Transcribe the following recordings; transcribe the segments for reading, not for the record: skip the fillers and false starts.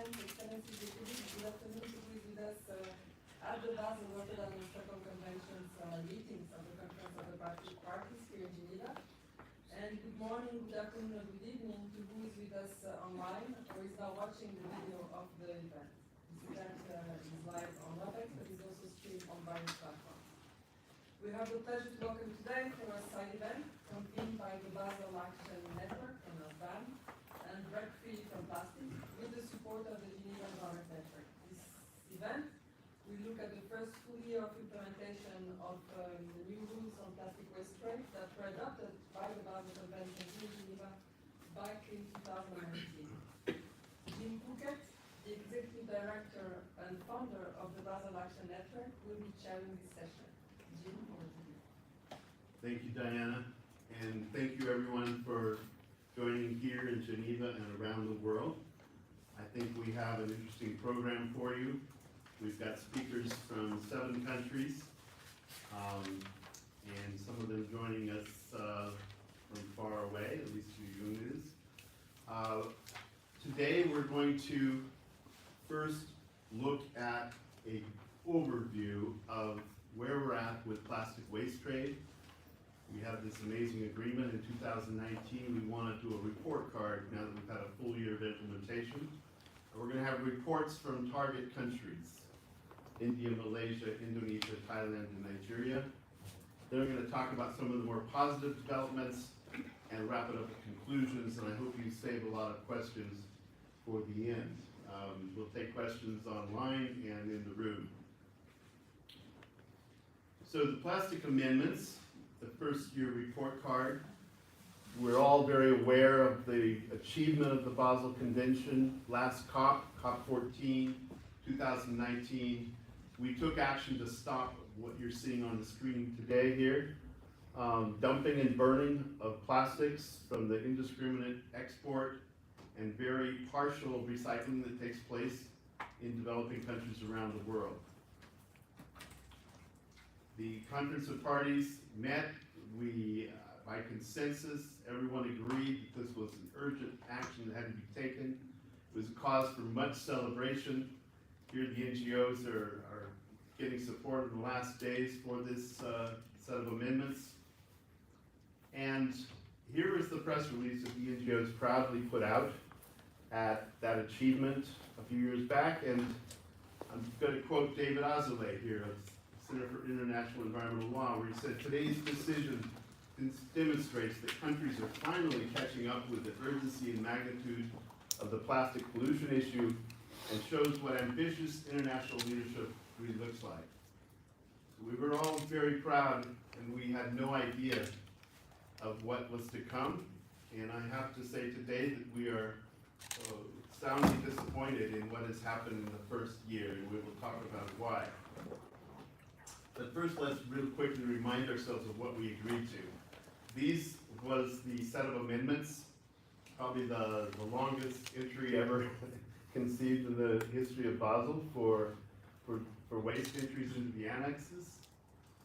President, Excellencies, Deputies, good afternoon to who is with us at the Basel, Rotterdam and Stockholm Conventions meetings of the Conference of the Parties here in Geneva. And good morning, good afternoon, or good evening to who is with us online or is now watching the video of the event. This event is live on WebEx, but is also streamed on various platforms. We have the pleasure to welcome today for a side event convened by the Basel Action Network from Rotterdam and Break Free from Plastic with the support of the Geneva Environment Network. This event will look at the first full year of implementation of the new rules on plastic waste trade that were adopted by the Basel Convention in Geneva back in 2019. Jim Puckett, the Executive Director and founder of the Basel Action Network, will be chairing this session. Jim, over to you. Thank you, Diana, and thank you everyone for joining here in Geneva and around the world. I think we have an interesting program for you. We've got speakers from 7 countries, and some of them joining us from far away, at least Yunus. Today we're going to first look at an overview of where we're at with plastic waste trade. We have this amazing agreement in 2019. We want to do a report card now that we've had a full year of implementation. And we're going to have reports from target countries: India, Malaysia, Indonesia, Thailand, and Nigeria. Then we're going to talk about some of the more positive developments and wrap it up with conclusions, and I hope you save a lot of questions for the end. We'll take questions online and in the room. So the plastic amendments, the first year report card, we're all very aware of the achievement of the Basel Convention. Last COP, COP14, 2019, we took action to stop what you're seeing on the screen today here. Dumping and burning of plastics from the indiscriminate export and very partial recycling that takes place in developing countries around the world. The Conference of Parties met. We, by consensus, everyone agreed that this was an urgent action that had to be taken. It was a cause for much celebration. Here the NGOs are getting support in the last days for this set of amendments. And here is the press release that the NGOs proudly put out at that achievement a few years back. And I'm going to quote David Azoulay here of Center for International Environmental Law, where he said, "Today's decision demonstrates that countries are finally catching up with the urgency and magnitude of the plastic pollution issue and shows what ambitious international leadership really looks like." So we were all very proud, and we had no idea of what was to come. And I have to say today that we are soundly disappointed in what has happened in the first year, and we will talk about why. But first, let's real quickly remind ourselves of what we agreed to. These was the set of amendments, probably the longest entry ever conceived in the history of Basel for waste entries into the annexes.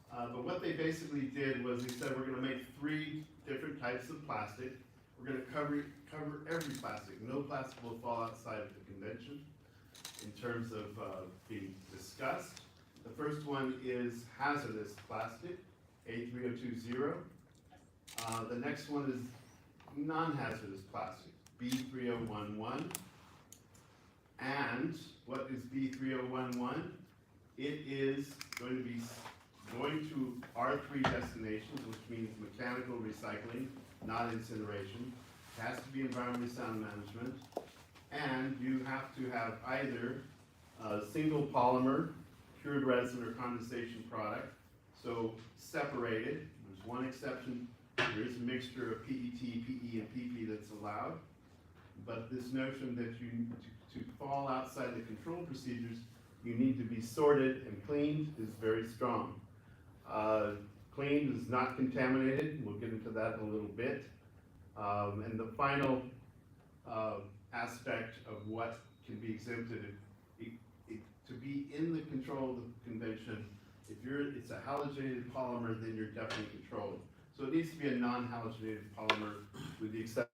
But what they basically did was they said we're going to make 3 different types of plastic. We're going to cover every plastic. No plastic will fall outside of the convention in terms of being discussed. The first one is hazardous plastic, A3020. The next one is non-hazardous plastic, B3011. And what is B3011? It is going to be going to R3 destinations, which means mechanical recycling, not incineration. It has to be environmentally sound management. And you have to have either a single polymer, cured resin, or condensation product, so separated. There's one exception. There is a mixture of PET, PE, and PP that's allowed. But this notion that to fall outside the control procedures, you need to be sorted and cleaned is very strong. Cleaned is not contaminated. We'll get into that in a little bit. And the final aspect of what can be exempted, to be in the control of the convention, if it's a halogenated polymer, then you're definitely controlled. So it needs to be a non-halogenated polymer with the exception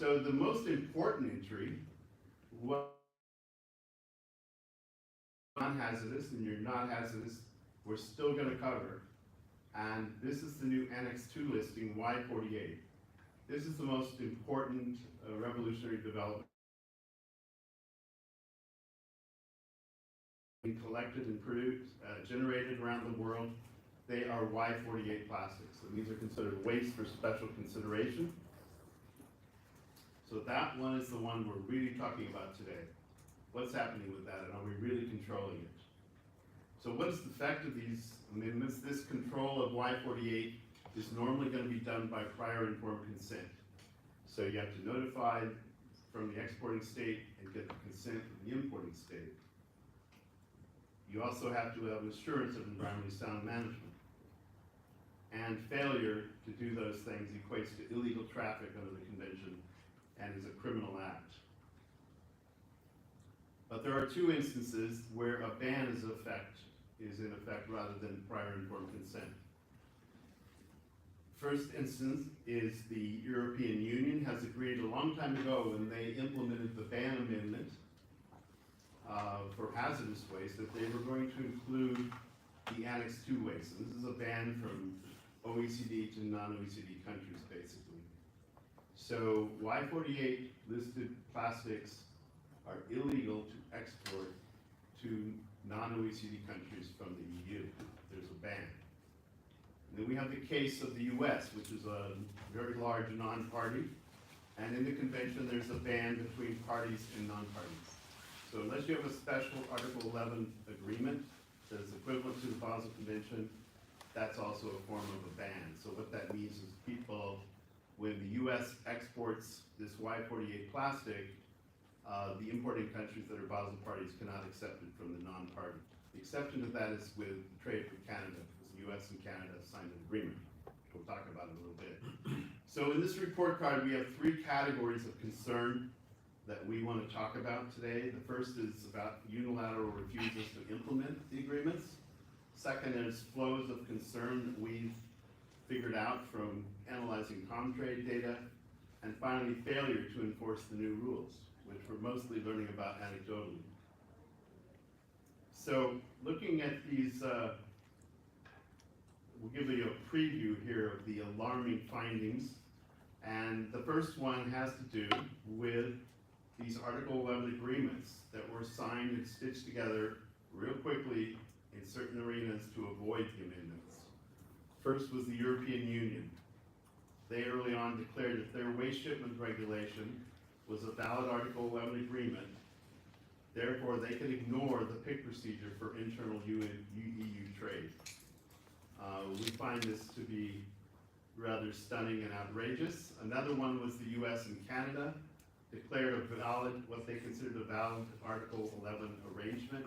So the most important entry, what non-hazardous and you're not hazardous, we're still going to cover. And this is the new Annex 2 listing, Y48. This is the most important revolutionary development being collected and produced, generated around the world. They are Y48 plastics. So these are considered waste for special consideration. So that one is the one we're really talking about today. What's happening with that, and are we really controlling it? So what is the effect of these amendments? This control of Y48 is normally going to be done by prior informed consent. So you have to notify from the exporting state and get the consent from the importing state. You also have to have assurance of environmentally sound management. And failure to do those things equates to illegal traffic under the convention and is a criminal act. But there are two instances where a ban is in effect rather than prior informed consent. First instance is the European Union has agreed a long time ago when they implemented the ban amendment for hazardous waste that they were going to include the Annex 2 waste. And this is a ban from OECD to non-OECD countries, basically. So Y48 listed plastics are illegal to export to non-OECD countries from the EU. There's a ban. And then we have the case of the US, which is a very large non-party. And in the convention, there's a ban between parties and non-parties. So unless you have a special Article 11 agreement that is equivalent to the Basel Convention, that's also a form of a ban. So what that means is people, when the US exports this Y48 plastic, the importing countries that are Basel parties cannot accept it from the non-party. The exception to that is with trade with Canada, because the US and Canada signed an agreement. We'll talk about it a little bit. So in this report card, we have three categories of concern that we want to talk about today. The first is about unilateral refusals to implement the agreements. Second is flows of concern that we've figured out from analyzing Comtrade data. And finally, failure to enforce the new rules, which we're mostly learning about anecdotally. So looking at these, we'll give you a preview here of the alarming findings. And the first one has to do with these Article 11 agreements that were signed and stitched together real quickly in certain arenas to avoid the amendments. First was the European Union. They early on declared that their waste shipment regulation was a valid Article 11 agreement. Therefore, they could ignore the PIC procedure for internal EU trade. We find this to be rather stunning and outrageous. Another one was the US and Canada declared a valid, what they considered a valid Article 11 arrangement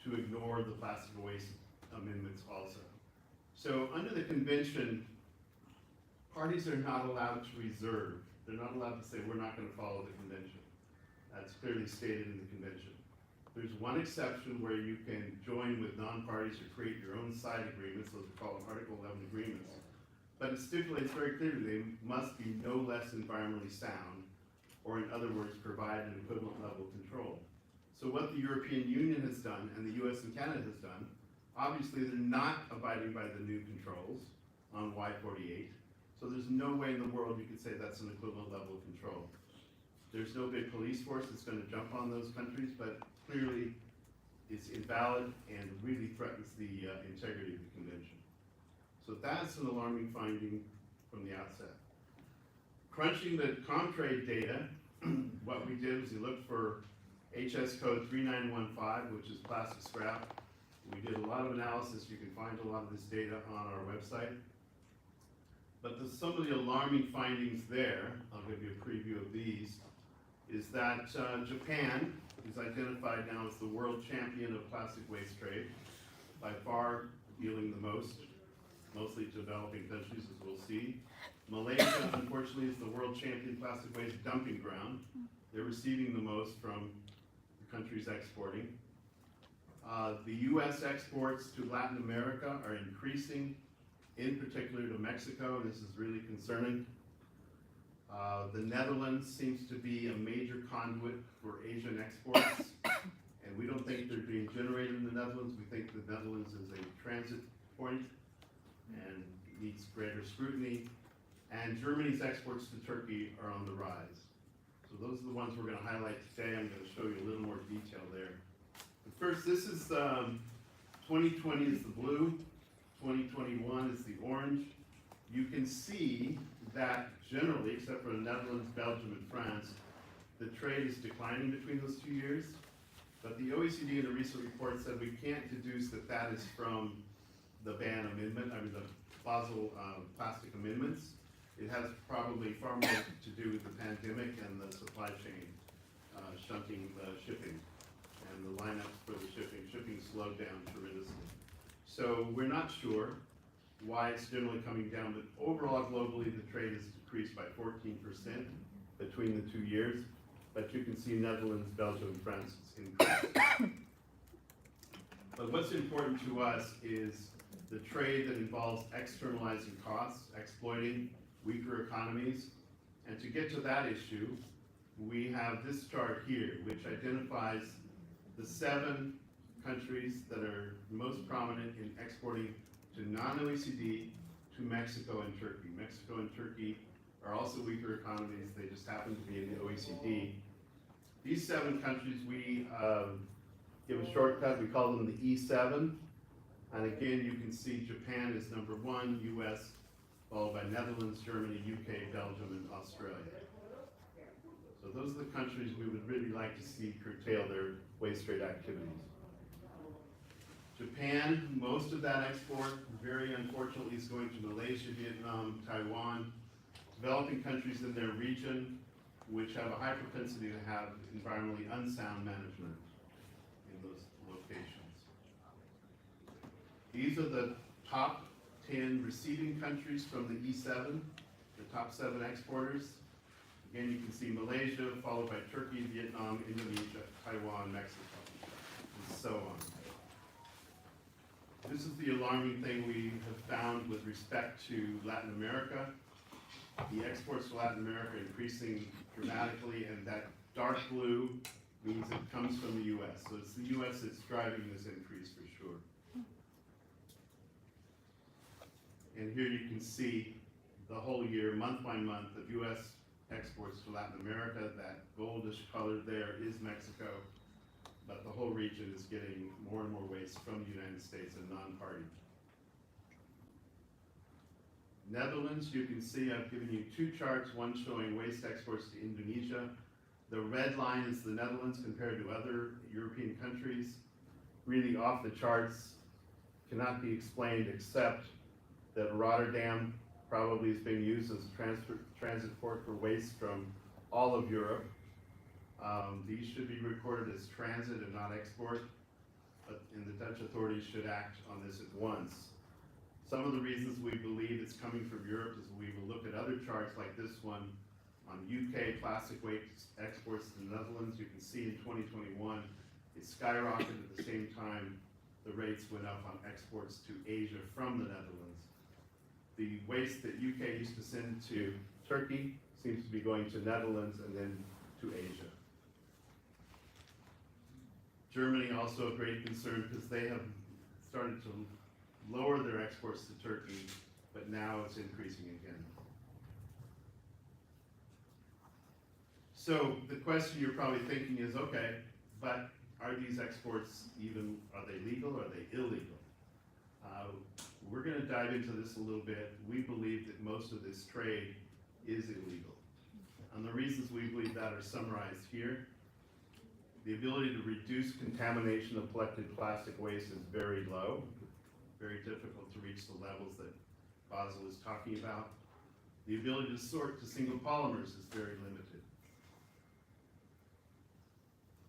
to ignore the plastic waste amendments also. So under the convention, parties are not allowed to reserve. They're not allowed to say, we're not going to follow the convention. That's clearly stated in the convention. There's one exception where you can join with non-parties or create your own side agreements. Those are called Article 11 agreements. But it stipulates very clearly they must be no less environmentally sound, or in other words, provide an equivalent level of control. So what the European Union has done, and the US and Canada has done, obviously they're not abiding by the new controls on Y48. So there's no way in the world you could say that's an equivalent level of control. There's no big police force that's going to jump on those countries, but clearly it's invalid and really threatens the integrity of the convention. So that's an alarming finding from the outset. Crunching the Comtrade data, what we did was we looked for HS code 3915, which is plastic scrap. We did a lot of analysis. You can find a lot of this data on our website. But some of the alarming findings there, I'll give you a preview of these, is that Japan is identified now as the world champion of plastic waste trade, by far dealing the most, mostly developing countries, as we'll see. Malaysia, unfortunately, is the world champion plastic waste dumping ground. They're receiving the most from the countries exporting. The US exports to Latin America are increasing, in particular to Mexico. This is really concerning. The Netherlands seems to be a major conduit for Asian exports, and we don't think they're being generated in the Netherlands. We think the Netherlands is a transit point and needs greater scrutiny. And Germany's exports to Turkey are on the rise. So those are the ones we're going to highlight today. I'm going to show you a little more detail there. But first, this is 2020 is the blue, 2021 is the orange. You can see that generally, except for the Netherlands, Belgium, and France, the trade is declining between those 2 years. But the OECD in a recent report said we can't deduce that that is from the ban amendment, I mean the Basel plastic amendments. It has probably far more to do with the pandemic and the supply chain shunting the shipping and the lineups for the shipping. Shipping slowed down tremendously. So we're not sure why it's generally coming down, but overall globally the trade has decreased by 14% between the 2 years. But you can see Netherlands, Belgium, and France is increased. But what's important to us is the trade that involves externalizing costs, exploiting weaker economies. And to get to that issue, we have this chart here, which identifies the 7 countries that are most prominent in exporting to non-OECD, to Mexico and Turkey. Mexico and Turkey are also weaker economies. They just happen to be in the OECD. These 7 countries, we give a shortcut. We call them the E7. And again, you can see Japan is number 1, US, followed by Netherlands, Germany, UK, Belgium, and Australia. So those are the countries we would really like to see curtail their waste trade activities. Japan, most of that export, very unfortunately, is going to Malaysia, Vietnam, Taiwan, developing countries in their region, which have a high propensity to have environmentally unsound management in those locations. These are the top 10 receiving countries from the E7, the top 7 exporters. Again, you can see Malaysia, followed by Turkey, Vietnam, Indonesia, Taiwan, Mexico, and so on. This is the alarming thing we have found with respect to Latin America. The exports to Latin America are increasing dramatically, and that dark blue means it comes from the US. So it's the US that's driving this increase for sure. And here you can see the whole year, month by month, of US exports to Latin America. That goldish color there is Mexico, but the whole region is getting more and more waste from the United States and non-party. Netherlands, you can see I've given you 2 charts, one showing waste exports to Indonesia. The red line is the Netherlands compared to other European countries. Really off the charts, cannot be explained except that Rotterdam probably is being used as a transit port for waste from all of Europe. These should be recorded as transit and not export, and the Dutch authorities should act on this at once. Some of the reasons we believe it's coming from Europe is we will look at other charts like this one on UK plastic waste exports to the Netherlands. You can see in 2021, it skyrocketed at the same time the rates went up on exports to Asia from the Netherlands. The waste that UK used to send to Turkey seems to be going to Netherlands and then to Asia. Germany also a great concern because they have started to lower their exports to Turkey, but now it's increasing again. So the question you're probably thinking is, okay, but are these exports even, are they legal or are they illegal? We're going to dive into this a little bit. We believe that most of this trade is illegal. And the reasons we believe that are summarized here. The ability to reduce contamination of collected plastic waste is very low, very difficult to reach the levels that Basel is talking about. The ability to sort to single polymers is very limited.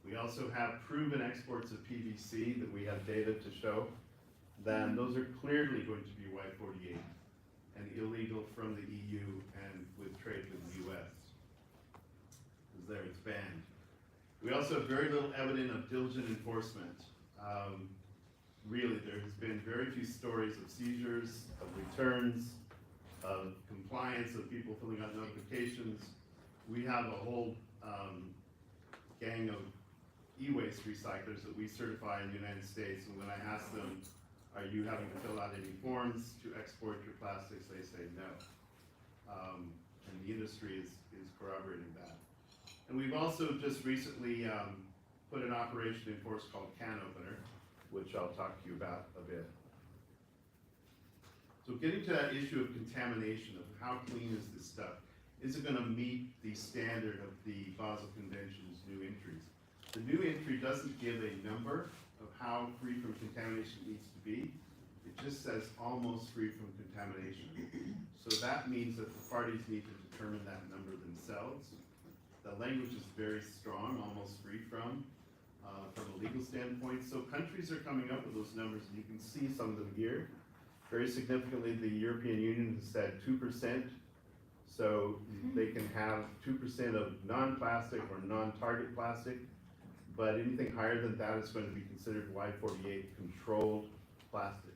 We also have proven exports of PVC that we have data to show. Then those are clearly going to be Y48 and illegal from the EU and with trade with the US. Because there it's banned. We also have very little evidence of diligent enforcement. Really, there has been very few stories of seizures, of returns, of compliance, of people filling out notifications. We have a whole gang of e-waste recyclers that we certify in the United States, and when I ask them, are you having to fill out any forms to export your plastics, they say no. And the industry is corroborating that. And we've also just recently put an operation in force called Can Opener, which I'll talk to you about a bit. So getting to that issue of contamination, of how clean is this stuff, is it going to meet the standard of the Basel Convention's new entries? The new entry doesn't give a number of how free from contamination it needs to be. It just says almost free from contamination. So that means that the parties need to determine that number themselves. The language is very strong, almost free from a legal standpoint. So countries are coming up with those numbers, and you can see some of them here. Very significantly, the European Union has said 2%. So they can have 2% of non-plastic or non-target plastic, but anything higher than that is going to be considered Y48 controlled plastic.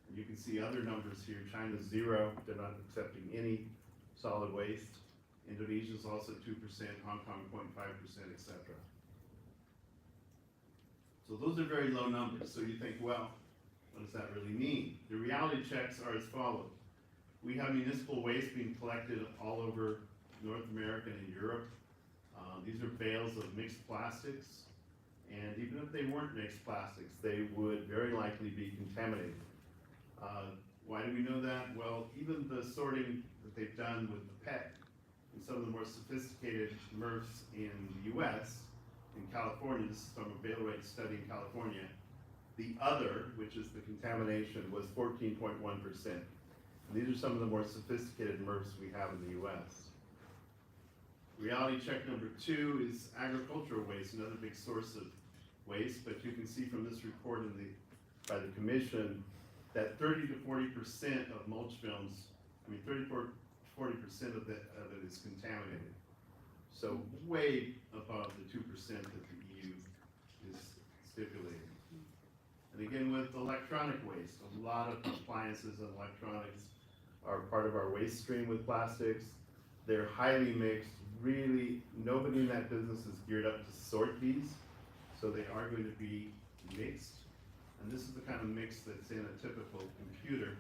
And you can see other numbers here. China's 0, they're not accepting any solid waste. Indonesia's also 2%, Hong Kong 0.5%, etc. So those are very low numbers. So you think, well, what does that really mean? The reality checks are as follows. We have municipal waste being collected all over North America and Europe. These are bales of mixed plastics, and even if they weren't mixed plastics, they would very likely be contaminated. Why do we know that? Well, even the sorting that they've done with the PET and some of the more sophisticated MRFs in the US, in California, this is from a Bail Rate study in California, the other, which is the contamination, was 14.1%. These are some of the more sophisticated MRFs we have in the US. Reality check number 2 is agricultural waste, another big source of waste, but you can see from this report by the Commission that 30 to 40% of mulch films, 30 to 40% of it is contaminated. So way above the 2% that the EU is stipulating. And again, with electronic waste, a lot of appliances and electronics are part of our waste stream with plastics. They're highly mixed. Really, nobody in that business is geared up to sort these, so they are going to be mixed. And this is the kind of mix that's in a typical computer,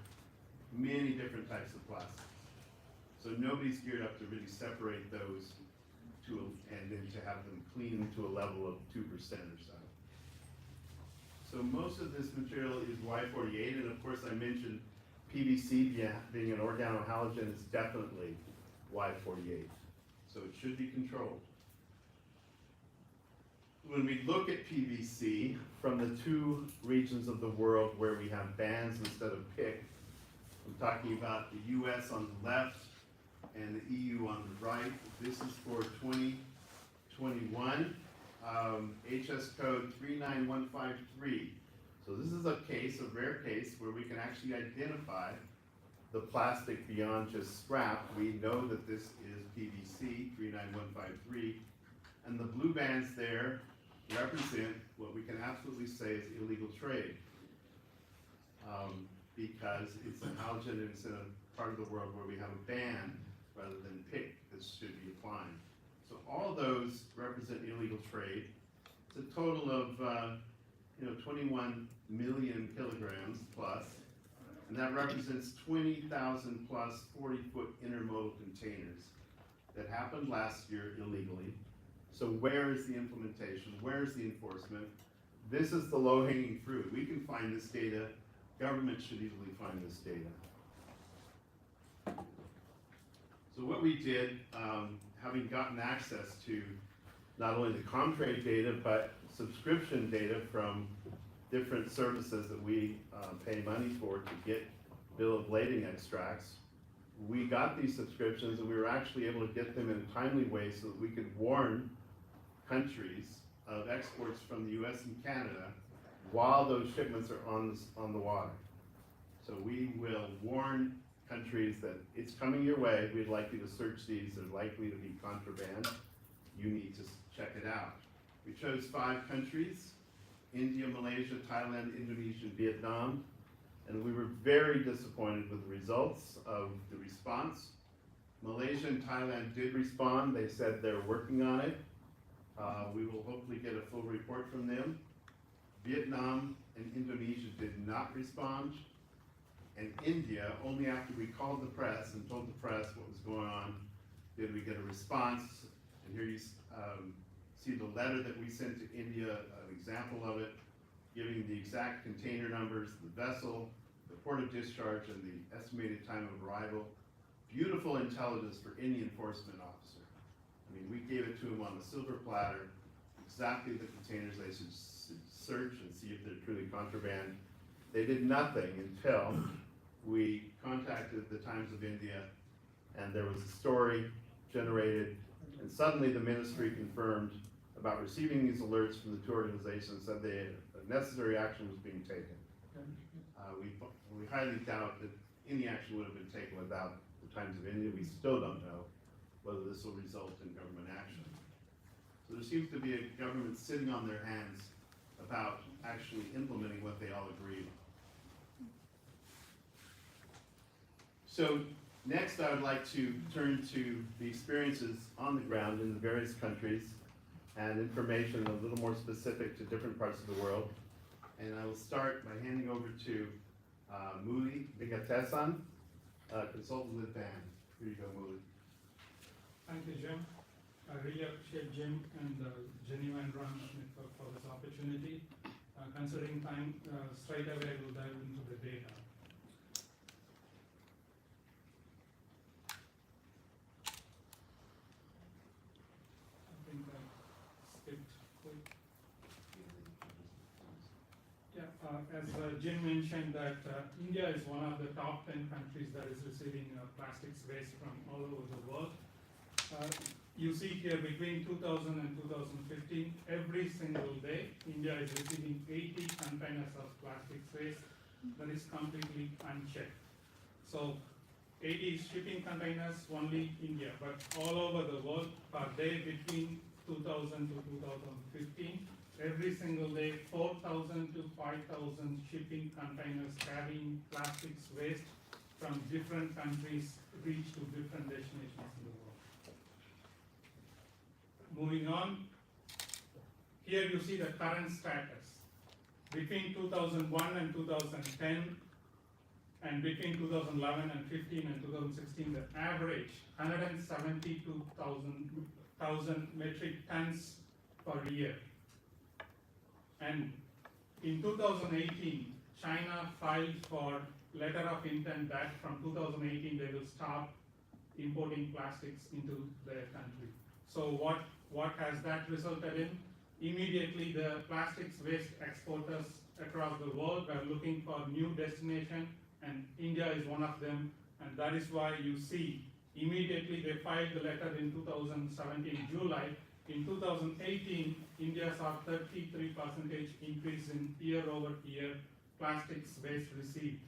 many different types of plastics. So nobody's geared up to really separate those and then to have them clean to a level of 2% or so. So most of this material is Y48, and of course I mentioned PVC being an organohalogen is definitely Y48. So it should be controlled. When we look at PVC from the 2 regions of the world where we have bans instead of PIC, I'm talking about the US on the left and the EU on the right. This is for 2021, HS code 39153. So this is a rare case, where we can actually identify the plastic beyond just scrap. We know that this is PVC 39153, and the blue bands there represent what we can absolutely say is illegal trade, because it's an halogen and it's in a part of the world where we have a ban rather than PIC that should be applying. So all those represent illegal trade. It's a total of 21 million kilograms plus, and that represents 20,000 plus 40-foot intermodal containers that happened last year illegally. So where is the implementation? Where is the enforcement? This is the low-hanging fruit. We can find this data. Government should easily find this data. So what we did, having gotten access to not only the Comtrade data, but subscription data from different services that we pay money for to get bill of lading extracts, we got these subscriptions and we were actually able to get them in a timely way so that we could warn countries of exports from the US and Canada while those shipments are on the water. So we will warn countries that it's coming your way, we'd like you to search these, they're likely to be contraband, you need to check it out. We chose 5 countries: India, Malaysia, Thailand, Indonesia, and Vietnam. and we were very disappointed with the results of the response. Malaysia and Thailand did respond. They said they're working on it. We will hopefully get a full report from them. Vietnam and Indonesia did not respond. And India, only after we called the press and told the press what was going on, did we get a response. And here you see the letter that we sent to India, an example of it, giving the exact container numbers, the vessel, the port of discharge, and the estimated time of arrival. Beautiful intelligence for any enforcement officer. I mean, we gave it to them on a silver platter, exactly the containers they should search and see if they're truly contraband. They did nothing until we contacted the Times of India, and there was a story generated, and suddenly the ministry confirmed about receiving these alerts from the two organizations, said necessary action was being taken. We highly doubt that any action would have been taken without the Times of India. We still don't know whether this will result in government action. So there seems to be a government sitting on their hands about actually implementing what they all agreed on. So next I would like to turn to the experiences on the ground in the various countries and information a little more specific to different parts of the world. And I will start by handing over to Muli Bigatesan, consultant with BAN. Here you go, Muli. Thank you, Jim. I really appreciate Jim and the Geneva Environment Network for this opportunity. Considering time, straight away I will dive into the data. I think I skipped quick. Yeah, as Jim mentioned that India is one of the top 10 countries that is receiving plastics waste from all over the world. You see here between 2000 and 2015, every single day, India is receiving 80 containers of plastics waste that is completely unchecked. So 80 shipping containers, only India, but all over the world per day between 2000 to 2015, every single day, 4,000 to 5,000 shipping containers carrying plastics waste from different countries reach to different destinations in the world. Moving on, here you see the current status. Between 2001 and 2010, and between 2011 and 15 and 2016, the average 172,000 metric tons per year. And in 2018, China filed for letter of intent that from 2018 they will stop importing plastics into their country. So what has that resulted in? Immediately the plastics waste exporters across the world were looking for new destination, and India is one of them, and that is why you see immediately they filed the letter in 2017 July. In 2018, India saw 33% increase in year-over-year plastics waste received.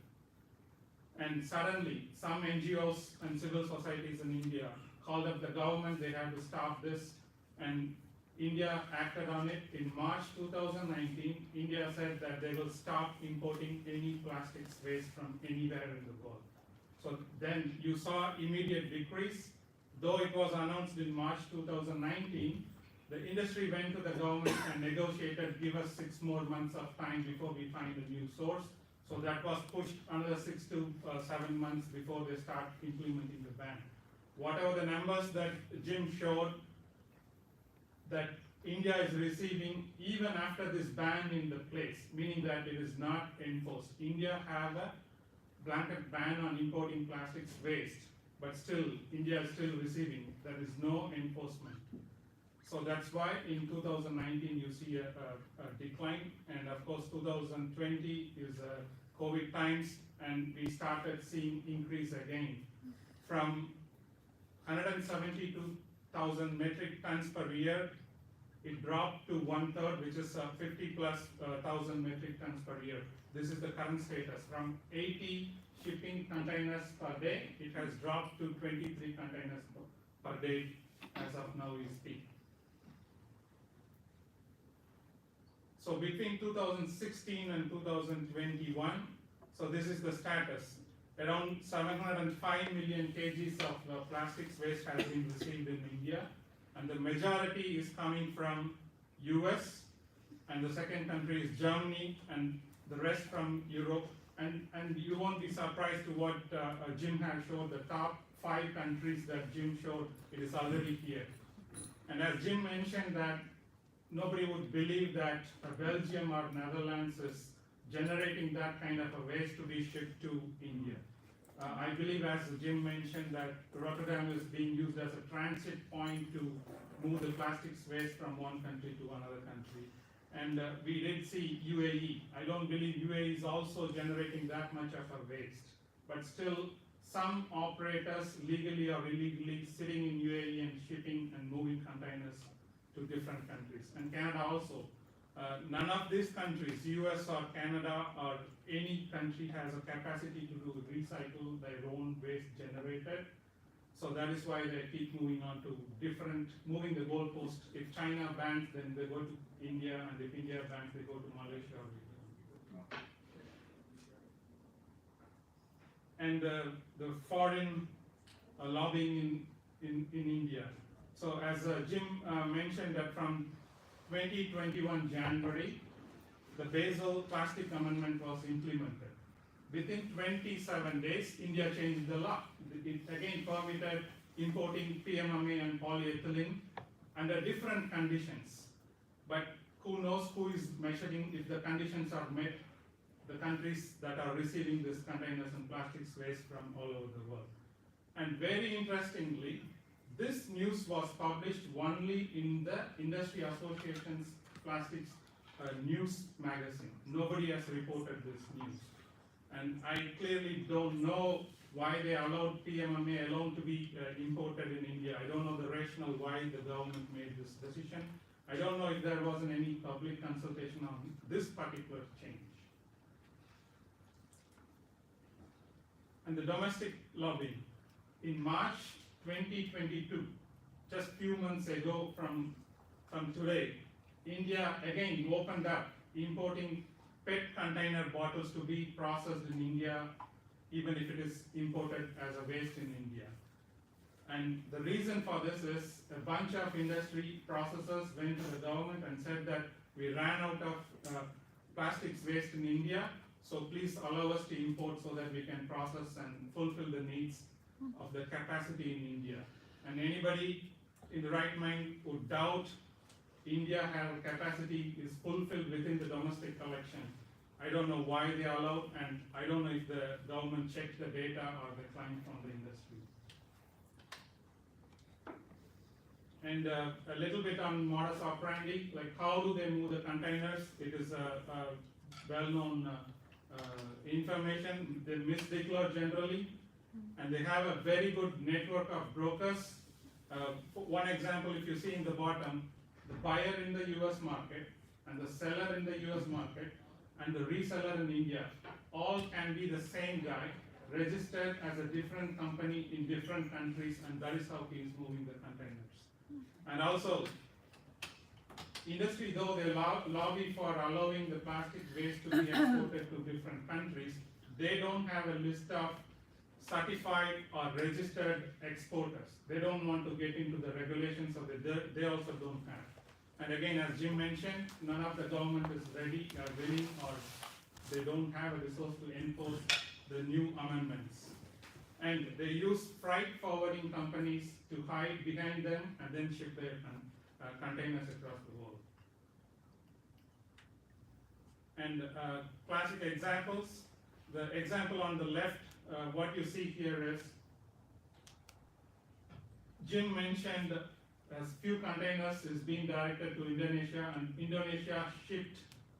And suddenly, some NGOs and civil societies in India called up the government, they have to stop this, and India acted on it. In March 2019, India said that they will stop importing any plastics waste from anywhere in the world. So then you saw immediate decrease. Though it was announced in March 2019, the industry went to the government and negotiated, give us 6 more months of time before we find a new source. So that was pushed another 6 to 7 months before they start implementing the ban. Whatever the numbers that Jim showed, that India is receiving even after this ban in the place, meaning that it is not enforced. India have a blanket ban on importing plastics waste, but still India is still receiving. There is no enforcement. So that's why in 2019 you see a decline, and of course 2020 is COVID times, and we started seeing increase again from 172,000 metric tons per year. It dropped to 1/3, which is 50,000+ metric tons per year. This is the current status. From 80 shipping containers per day, it has dropped to 23 containers per day as of now we speak. So between 2016 and 2021, So this is the status. Around 705 million kgs of plastics waste has been received in India, and the majority is coming from US, and the second country is Germany, and the rest from Europe. And you won't be surprised to what Jim has showed, the top 5 countries that Jim showed, it is already here. And as Jim mentioned that nobody would believe that Belgium or Netherlands is generating that kind of a waste to be shipped to India. I believe, as Jim mentioned, that Rotterdam is being used as a transit point to move the plastics waste from one country to another country. And we did see UAE. I don't believe UAE is also generating that much of a waste. But still, some operators, legally or illegally, sitting in UAE and shipping and moving containers to different countries. And Canada also. None of these countries, US or Canada or any country, has a capacity to recycle their own waste generated. So that is why they keep moving on to moving the goalpost. If China bans, then they go to India, and if India bans, they go to Malaysia or Vietnam. And the foreign lobbying in India. So as Jim mentioned, that from 2021 January, the Basel plastic amendment was implemented. Within 27 days, India changed the law. It again permitted importing PMMA and polyethylene under different conditions. But who knows who is measuring if the conditions are met, the countries that are receiving these containers and plastics waste from all over the world. And very interestingly, this news was published only in the Industry Association's plastics news magazine. Nobody has reported this news. And I clearly don't know why they allowed PMMA alone to be imported in India. I don't know the rationale why the government made this decision. I don't know if there wasn't any public consultation on this particular change. And the domestic lobbying. In March 2022, just few months ago from today, India again opened up importing PET container bottles to be processed in India, even if it is imported as a waste in India. And the reason for this is a bunch of industry processors went to the government and said that we ran out of plastics waste in India, so please allow us to import so that we can process and fulfill the needs of the capacity in India. And anybody in the right mind would doubt India have capacity is fulfilled within the domestic collection. I don't know why they allowed, and I don't know if the government checked the data or the claim from the industry. And a little bit on modus operandi, like how do they move the containers? It is a well-known information. They misdeclare generally, and they have a very good network of brokers. One example, if you see in the bottom, the buyer in the US market and the seller in the US market and the reseller in India all can be the same guy, registered as a different company in different countries, and that is how he is moving the containers. And also, industry, though they lobby for allowing the plastic waste to be exported to different countries, they don't have a list of certified or registered exporters. They don't want to get into the regulations of they also don't have. And again, as Jim mentioned, none of the government is ready or willing, or they don't have a resource to enforce the new amendments. And they use freight forwarding companies to hide behind them and then ship their containers across the world. And classic examples. The example on the left, what you see here is, Jim mentioned as few containers is being directed to Indonesia, and Indonesia shipped,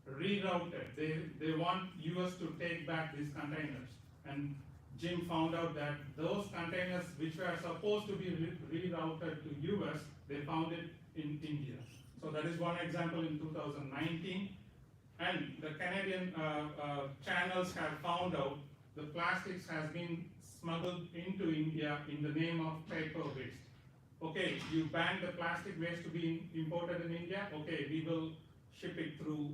rerouted. They want US to take back these containers. And Jim found out that those containers which were supposed to be rerouted to US, they found it in India. So that is one example in 2019. And the Canadian channels have found out the plastics has been smuggled into India in the name of paper waste. Okay, you banned the plastic waste to be imported in India. Okay, we will ship it through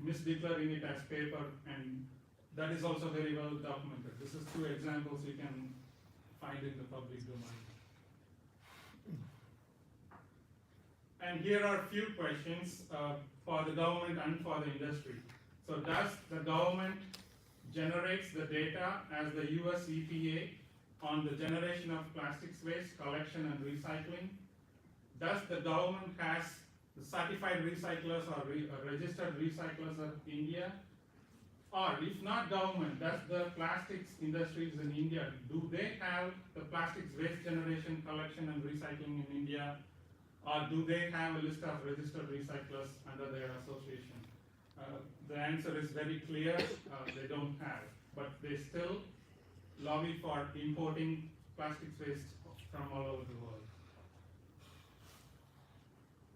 misdeclaring it as paper and that is also very well documented. This is 2 examples you can find in the public domain. And here are a few questions for the government and for the industry. So does the government generates the data as the US EPA on the generation of plastics waste, collection and recycling? Does the government has the certified recyclers or registered recyclers of India? Or if not government, does the plastics industries in India, do they have the plastics waste generation, collection and recycling in India? Or do they have a list of registered recyclers under their association? The answer is very clear, they don't have. But they still lobby for importing plastics waste from all over the world.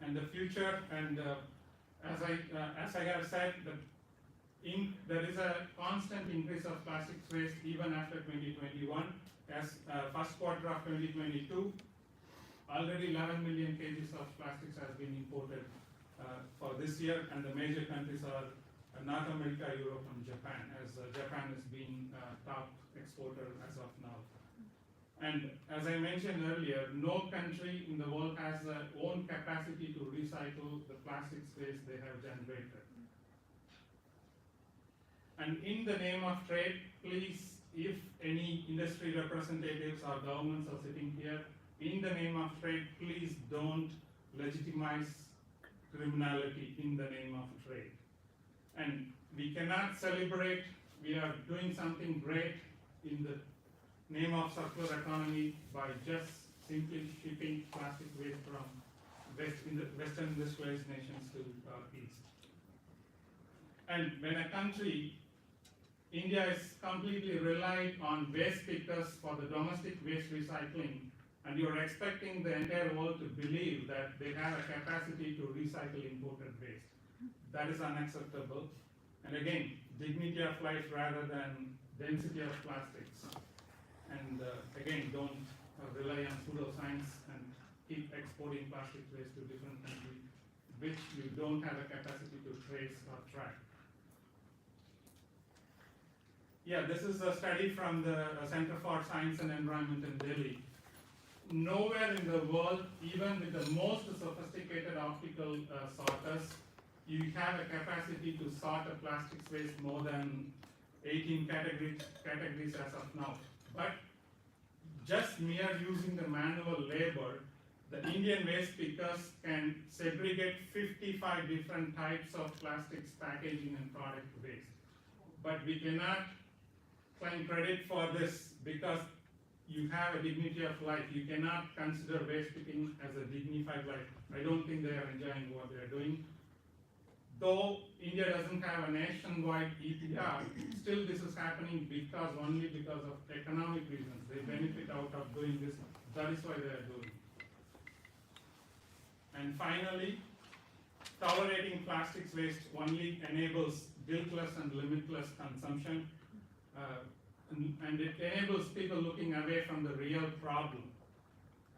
And the future, and as I have said, there is a constant increase of plastics waste even after 2021. As first quarter of 2022, already 11 million kgs of plastics has been imported for this year, and the major countries are North America, Europe, and Japan, as Japan is being top exporter as of now. And as I mentioned earlier, no country in the world has their own capacity to recycle the plastics waste they have generated. And in the name of trade, please, if any industry representatives or governments are sitting here, in the name of trade, please don't legitimize criminality in the name of trade. And we cannot celebrate, we are doing something great in the name of circular economy by just simply shipping plastic waste from Western industrialized nations to East. And when a country, India is completely reliant on waste pickers for the domestic waste recycling, and you're expecting the entire world to believe that they have a capacity to recycle imported waste. That is unacceptable. And again, dignity of life rather than density of plastics. And again, don't rely on pseudoscience and keep exporting plastic waste to different countries, which you don't have a capacity to trace or track. Yeah, this is a study from the Center for Science and Environment in Delhi. Nowhere in the world, even with the most sophisticated optical sorters, you have a capacity to sort a plastics waste more than 18 categories as of now. But just mere using the manual labor, the Indian waste pickers can segregate 55 different types of plastics packaging and product waste. But we cannot claim credit for this because you have a dignity of life. You cannot consider waste picking as a dignified life. I don't think they are enjoying what they are doing. Though India doesn't have a nationwide EPR, still this is happening only because of economic reasons. They benefit out of doing this. That is why they are doing it. And finally, tolerating plastics waste only enables guiltless and limitless consumption. And it enables people looking away from the real problem.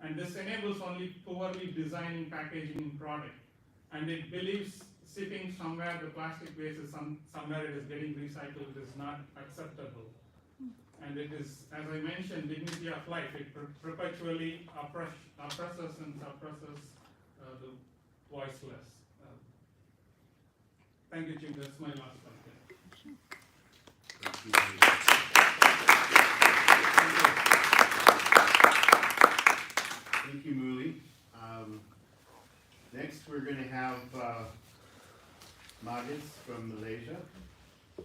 And this enables only poorly designing packaging in product. And it believes sitting somewhere the plastic waste is somewhere it is getting recycled is not acceptable. And it is, as I mentioned, dignity of life. It perpetually oppresses and suppresses the voiceless. Thank you, Jim. That's my last slide. Thank you, Muli. Next, we're going to have Magis from Malaysia. Go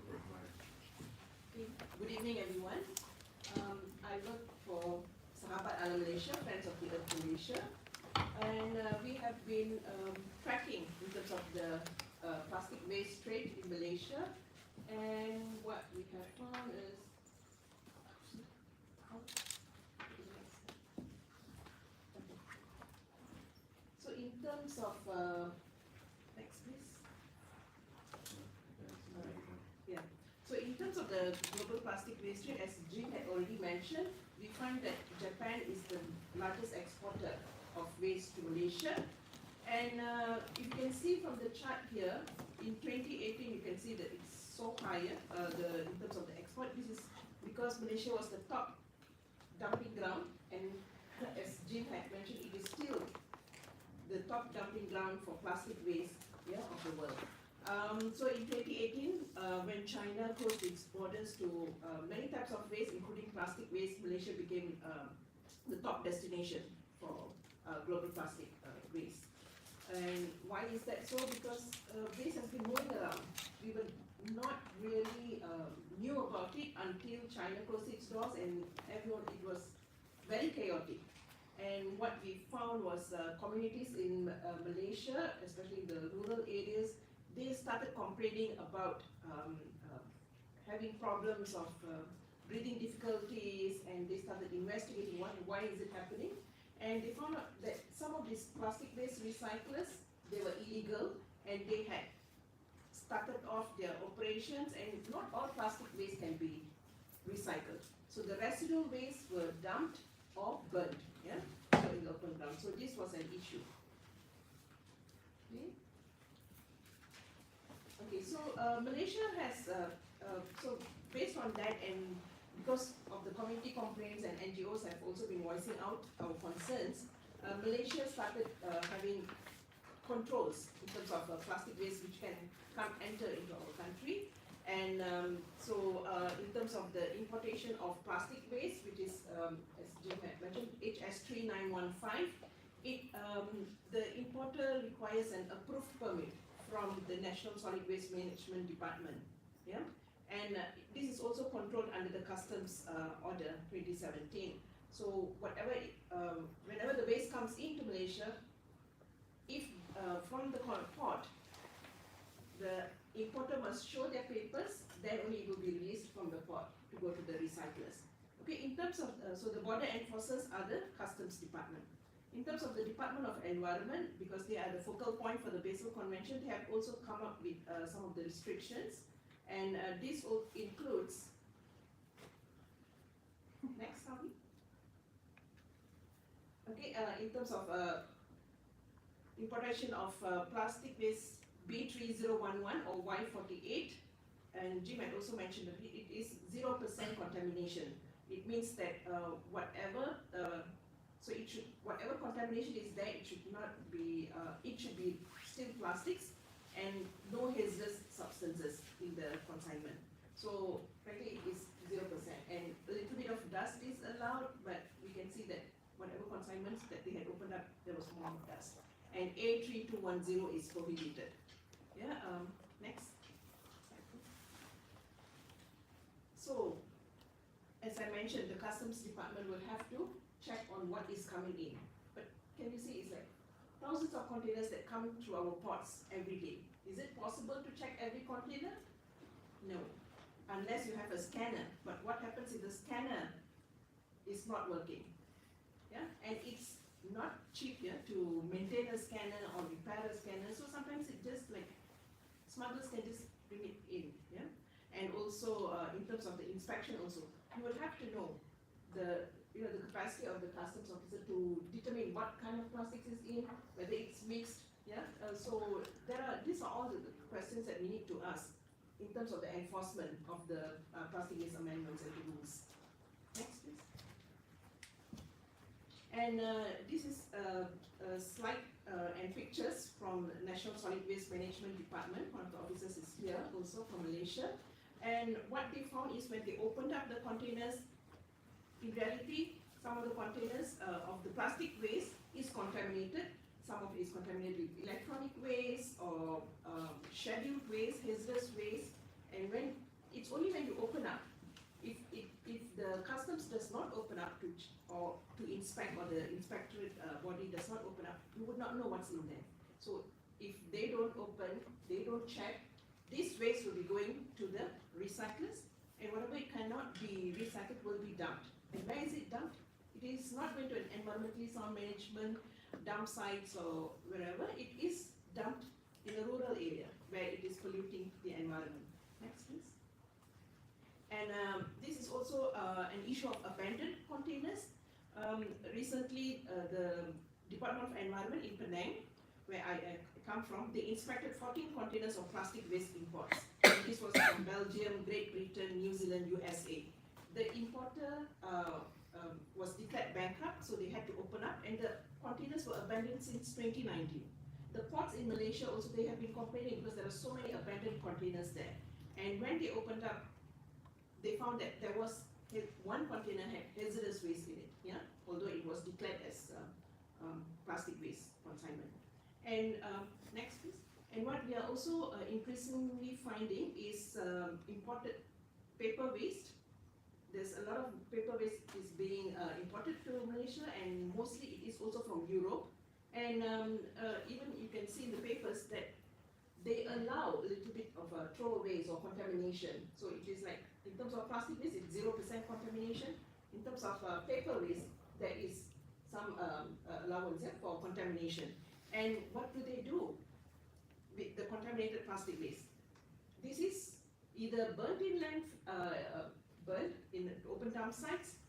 for it, Magis. Good evening, everyone. I work for Sahabat Alam Malaysia, Friends of the Earth Malaysia, and we have been tracking in terms of the plastic waste trade in Malaysia. And what we have found is, so in terms of, next please. Yeah. So in terms of the global plastic waste trade, as Jim had already mentioned, we find that Japan is the largest exporter of waste to Malaysia. And if you can see from the chart here, in 2018, you can see that it so higher, in terms of the export. This is because Malaysia was the top dumping ground, and as Jim had mentioned, it is still the top dumping ground for plastic waste, of the world. So in 2018, when China closed its borders to many types of waste, including plastic waste, Malaysia became the top destination for global plastic waste. And why is that so? Because waste has been moving around. We were not really knew about it until China closed its doors, and everyone, it was very chaotic. And what we found was communities in Malaysia, especially the rural areas, they started complaining about having problems of breathing difficulties, and they started investigating why is it happening. And they found out that some of these plastic waste recyclers, they were illegal, and they had started off their operations, and not all plastic waste can be recycled. So the residual waste were dumped or burnt, so in the open ground. So this was an issue. Okay, so Malaysia has, so based on that, and because of the community complaints, and NGOs have also been voicing out our concerns, Malaysia started having controls in terms of plastic waste which can enter into our country. And in terms of the importation of plastic waste, which is, as Jim had mentioned, HS3915, the importer requires an approved permit from the National Solid Waste Management Department. And this is also controlled under the Customs Order 2017. So whenever the waste comes into Malaysia, if from the port, the importer must show their papers, then only it will be released from the port to go to the recyclers. Okay, in terms of, so the border enforcers are the Customs Department. In terms of the Department of Environment, because they are the focal point for the Basel Convention, they have also come up with some of the restrictions, and this includes, next Harvey. Okay, in terms of importation of plastic waste B3011 or Y48, and Jim had also mentioned that it is 0% contamination. It means that whatever contamination is there, it should not be. It should be still plastics and no hazardous substances in the consignment. So frankly, it is 0%, and a little bit of dust is allowed, but we can see that whatever consignments that they had opened up, there was more dust. And A3210 is prohibited. Next. So, as I mentioned, the Customs Department will have to check on what is coming in. But can you see, it's like thousands of containers that come through our ports every day. Is it possible to check every container? No, unless you have a scanner. But what happens if the scanner is not working? And it's not cheap to maintain a scanner or repair a scanner. So sometimes it just like smugglers can just bring it in. And also in terms of the inspection, also you will have to know the capacity of the customs officer to determine what kind of plastics is in, whether it's mixed. So these are all the questions that we need to ask in terms of the enforcement of the plastic waste amendments and the rules. Next, please. And this is a slide and pictures from National Solid Waste Management Department. One of the officers is here, also from Malaysia. And what they found is when they opened up the containers, in reality, some of the containers of the plastic waste is contaminated. Some of it is contaminated with electronic waste or scheduled waste, hazardous waste. And it's only when you open up, if the customs does not open up to inspect, or the inspectorate body does not open up, you would not know what's in there. So if they don't open, they don't check, this waste will be going to the recyclers, and whatever it cannot be recycled will be dumped. And where is it dumped? It is not going to an environmentally sound management dump sites or wherever. It is dumped in a rural area where it is polluting the environment. Next, please. And this is also an issue of abandoned containers. Recently, the Department of Environment in Penang, where I come from, they inspected 14 containers of plastic waste imports. And this was from Belgium, Great Britain, New Zealand, USA. The importer was declared bankrupt, so they had to open up, and the containers were abandoned since 2019. The ports in Malaysia also, they have been complaining because there are so many abandoned containers there. And when they opened up, they found that there was one container had hazardous waste in it, yeah, although it was declared as plastic waste consignment. And next, please. And what we are also increasingly finding is imported paper waste. There's a lot of paper waste is being imported to Malaysia, and mostly it is also from Europe. And even you can see in the papers that they allow a little bit of throwaways or contamination. So it is like, in terms of plastic waste, it's 0% contamination. In terms of paper waste, there is some allowance for contamination. And what do they do with the contaminated plastic waste? This is either burnt in burnt in open dump sites,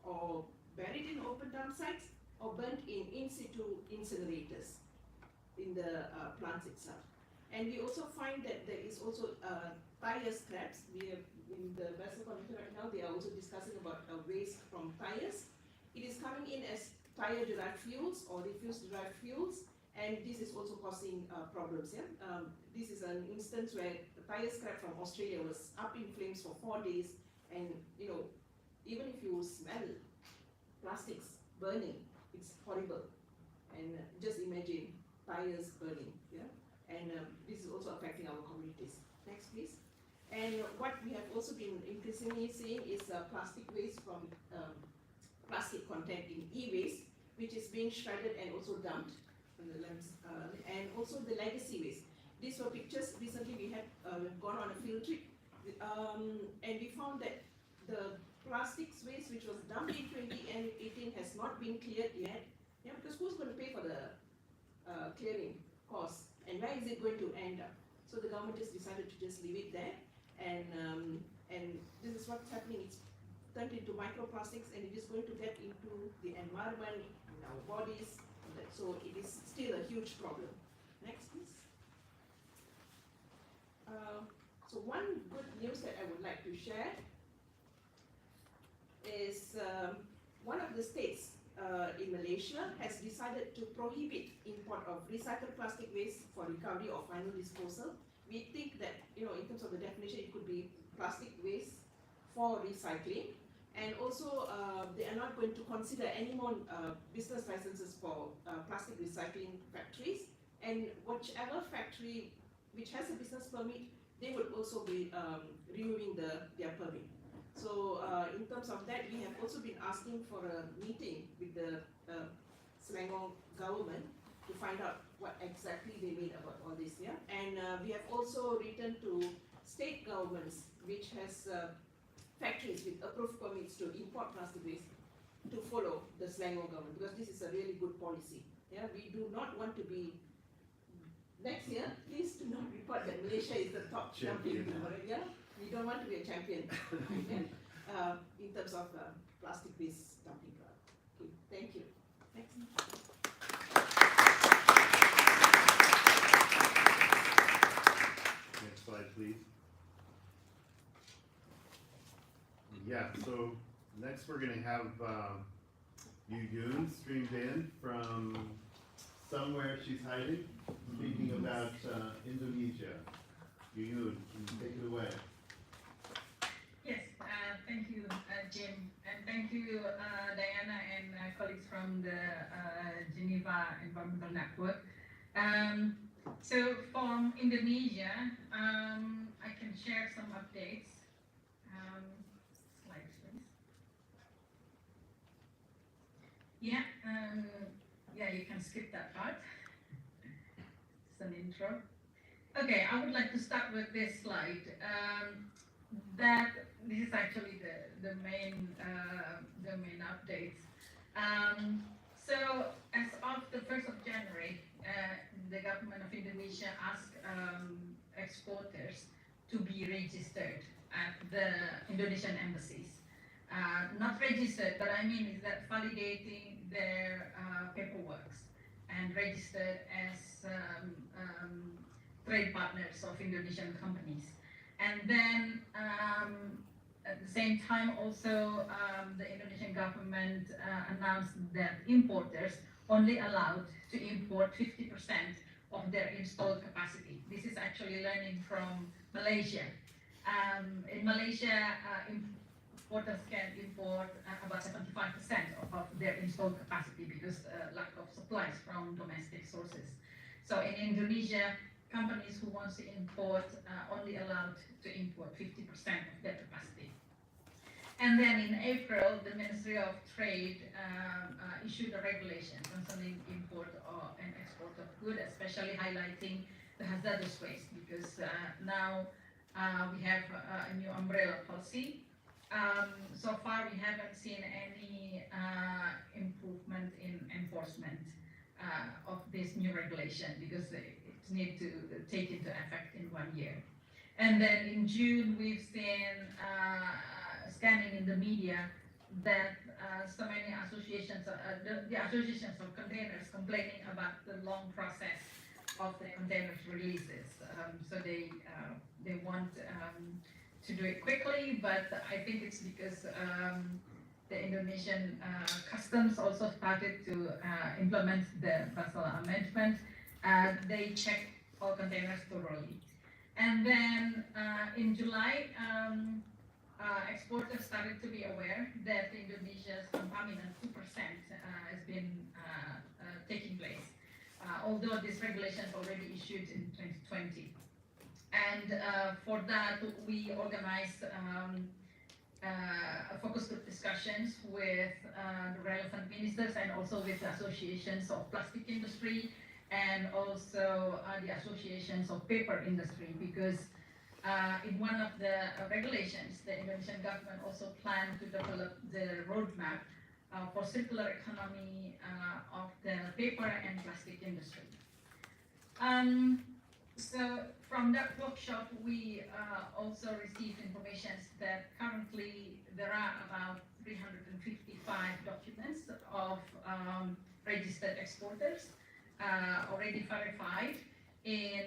or buried in open dump sites, or burnt in situ incinerators in the plants itself. And we also find that there is also tire scraps. We have in the Basel Convention right now, they are also discussing about waste from tires. It is coming in as tire-derived fuels or refuse-derived fuels, and this is also causing problems. Yeah? This is an instance where the tire scrap from Australia was up in flames for 4 days, and you know, even if you smell plastics burning, it's horrible. And just imagine tires burning. Yeah? And this is also affecting our communities. Next, please. And what we have also been increasingly seeing is plastic waste from plastic content in e-waste, which is being shredded and also dumped on the lands, and also the legacy waste. These were pictures. Recently we had gone on a field trip, and we found that the plastics waste which was dumped in 2018 has not been cleared yet. Yeah, because who's going to pay for the clearing cost, and where is it going to end up? So the government just decided to just leave it there, and this is what's happening. It's turned into microplastics, and it is going to get into the environment, in our bodies. So it is still a huge problem. Next, please. So one good news that I would like to share is one of the states in Malaysia has decided to prohibit import of recycled plastic waste for recovery or final disposal. We think that, you know, in terms of the definition, it could be plastic waste for recycling. And also, they are not going to consider any more business licenses for plastic recycling factories. And whichever factory which has a business permit, they would also be renewing their permit. So in terms of that, we have also been asking for a meeting with the Selangor government to find out what exactly they mean about all this. Yeah? And we have also written to state governments which has factories with approved permits to import plastic waste to follow the Selangor government, because this is a really good policy. Yeah? We do not want to be, next year, please do not report that Malaysia is the top dumping ground. Yeah? We don't want to be a champion in terms of plastic waste dumping ground. Okay, thank you. Next. Next slide, please. Yeah, so next we're going to have Yu Yun streamed in from somewhere she's hiding, speaking about Indonesia. Yu Yun, can you take it away? Yes, thank you, Jim, and thank you, Diana and colleagues from the Geneva Environment Network. So from Indonesia, I can share some updates. Slides, please. Yeah, yeah, you can skip that part. It's an intro. Okay, I would like to start with this slide. That this is actually the main updates. So as of the 1st of January, the government of Indonesia asked exporters to be registered at the Indonesian embassies. Not registered, but I mean is that validating their paperwork and registered as trade partners of Indonesian companies. And then at the same time also the Indonesian government announced that importers only allowed to import 50% of their installed capacity. This is actually learning from Malaysia. In Malaysia, importers can import about 75% of their installed capacity because lack of supplies from domestic sources. So in Indonesia, companies who want to import only allowed to import 50% of their capacity. And then in April, the Ministry of Trade issued a regulation concerning import and export of goods, especially highlighting the hazardous waste, because now we have a new umbrella policy. So far, we haven't seen any improvement in enforcement of this new regulation because it needs to take into effect in 1 year. And then in June, we've seen scanning in the media that so many associations, the associations of containers complaining about the long process of the containers releases. So they want to do it quickly, but I think it's because the Indonesian customs also started to implement the Basel Amendment. They check all containers thoroughly. And then in July, exporters started to be aware that Indonesia's contaminant 2% has been taking place, although this regulation is already issued in 2020. And for that, we organized focus group discussions with the relevant ministers and also with the associations of plastic industry and also the associations of paper industry, because in one of the regulations, the Indonesian government also planned to develop the roadmap for circular economy of the paper and plastic industry. So from that workshop, we also received information that currently there are about 355 documents of registered exporters already verified in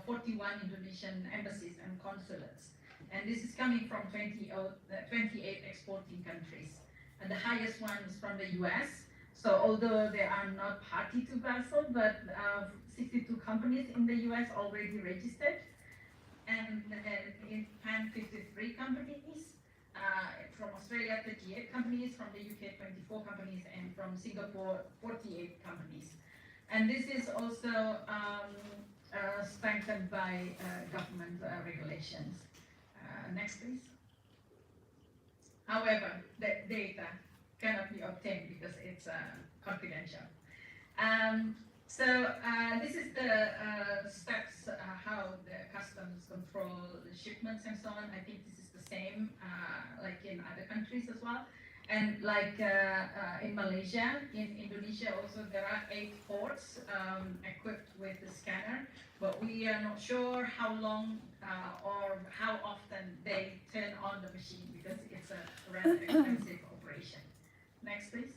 41 Indonesian embassies and consulates. And this is coming from 28 exporting countries. And the highest one is from the US. So although they are not party to Basel, but 62 companies in the US already registered. And in Japan, 53 companies. From Australia, 38 companies. From the UK, 24 companies. And from Singapore, 48 companies. And this is also strengthened by government regulations. Next, please. However, that data cannot be obtained because it's confidential. So this is the steps how the customs control the shipments and so on. I think this is the same like in other countries as well. And like in Malaysia, in Indonesia also there are 8 ports equipped with the scanner, but we are not sure how long or how often they turn on the machine because it's a rather expensive operation. Next, please.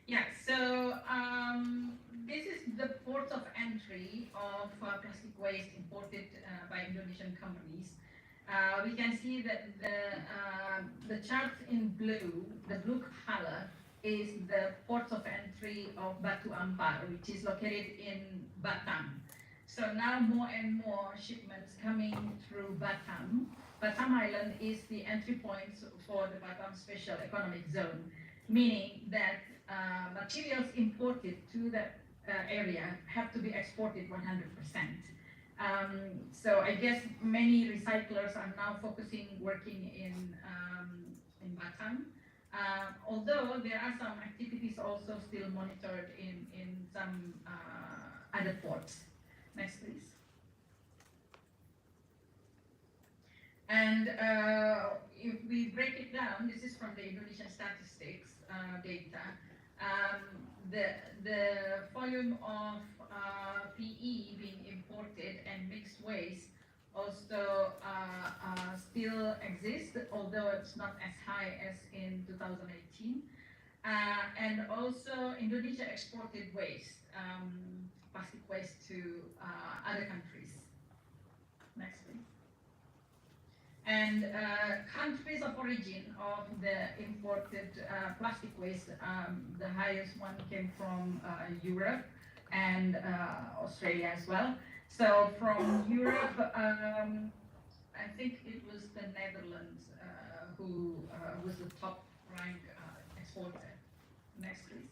Yeah, so this is the port of entry of plastic waste imported by Indonesian companies. We can see that the chart in blue, the blue color, is the port of entry of Batu Ampar, which is located in Batam. So now more and more shipments coming through Batam. Batam Island is the entry point for the Batam Special Economic Zone, meaning that materials imported to that area have to be exported 100%. So I guess many recyclers are now working in Batam. Although there are some activities also still monitored in some other ports. Next, please. And if we break it down, this is from the Indonesian statistics data. The volume of PE being imported and mixed waste also still exists, although it's not as high as in 2018. And also Indonesia exported waste, plastic waste to other countries. Next, please. And countries of origin of the imported plastic waste, the highest one came from Europe and Australia as well. So from Europe, I think it was the Netherlands who was the top ranked exporter. Next, please.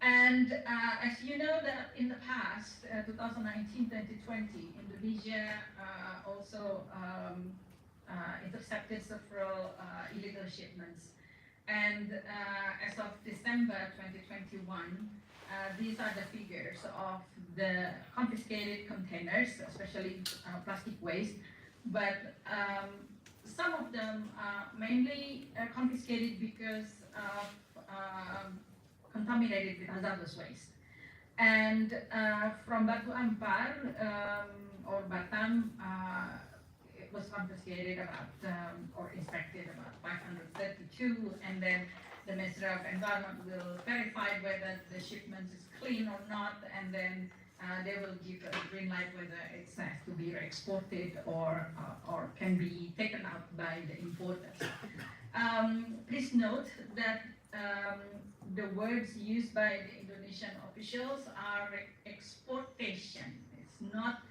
And as you know that in the past, 2019-2020, Indonesia also intercepted several illegal shipments. And as of December 2021, these are the figures of the confiscated containers, especially plastic waste. But some of them are mainly confiscated because of contaminated with hazardous waste. And from Batu Ampar or Batam, it was confiscated about or inspected about 532, and then the Ministry of Environment will verify whether the shipment is clean or not, and then they will give a green light whether it has to be re-exported or can be taken out by the importer. Please note that the words used by the Indonesian officials are exportation. It's not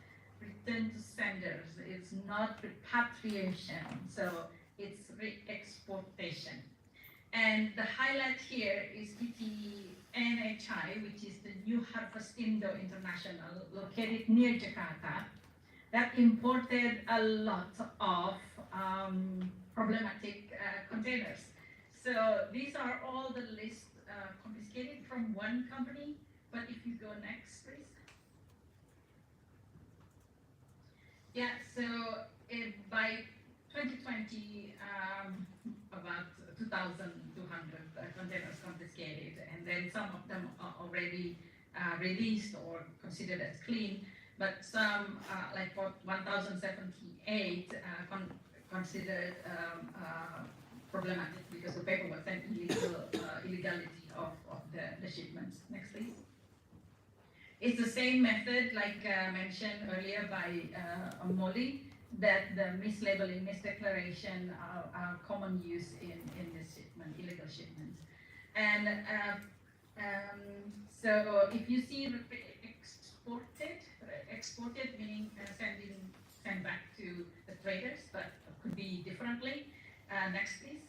return to senders. It's not repatriation. So it's re-exportation. And the highlight here is NHI, which is the New Harvestindo International, located near Jakarta, that imported a lot of problematic containers. So these are all the lists confiscated from one company. But if you go next, please. Yeah, so by 2020, about 2,200 containers confiscated, and then some of them are already released or considered as clean, but some, like 1,078, considered problematic because the paperwork and illegality of the shipments. Next, please. It's the same method like mentioned earlier by Molly, that the mislabeling, misdeclaration are common use in this shipment, illegal shipments. And so if you see exported meaning sent back to the traders, but could be differently. Next, please.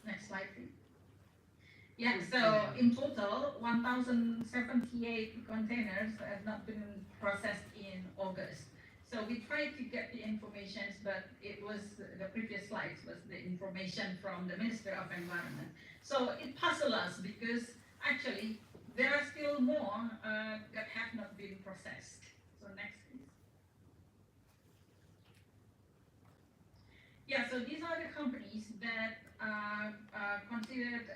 Next slide, please. Yeah, so in total, 1,078 containers have not been processed in August. So we tried to get the information, but it was, the previous slides was the information from the Ministry of Environment. So it puzzled us because actually there are still more that have not been processed. So next, please. Yeah, so these are the companies that considered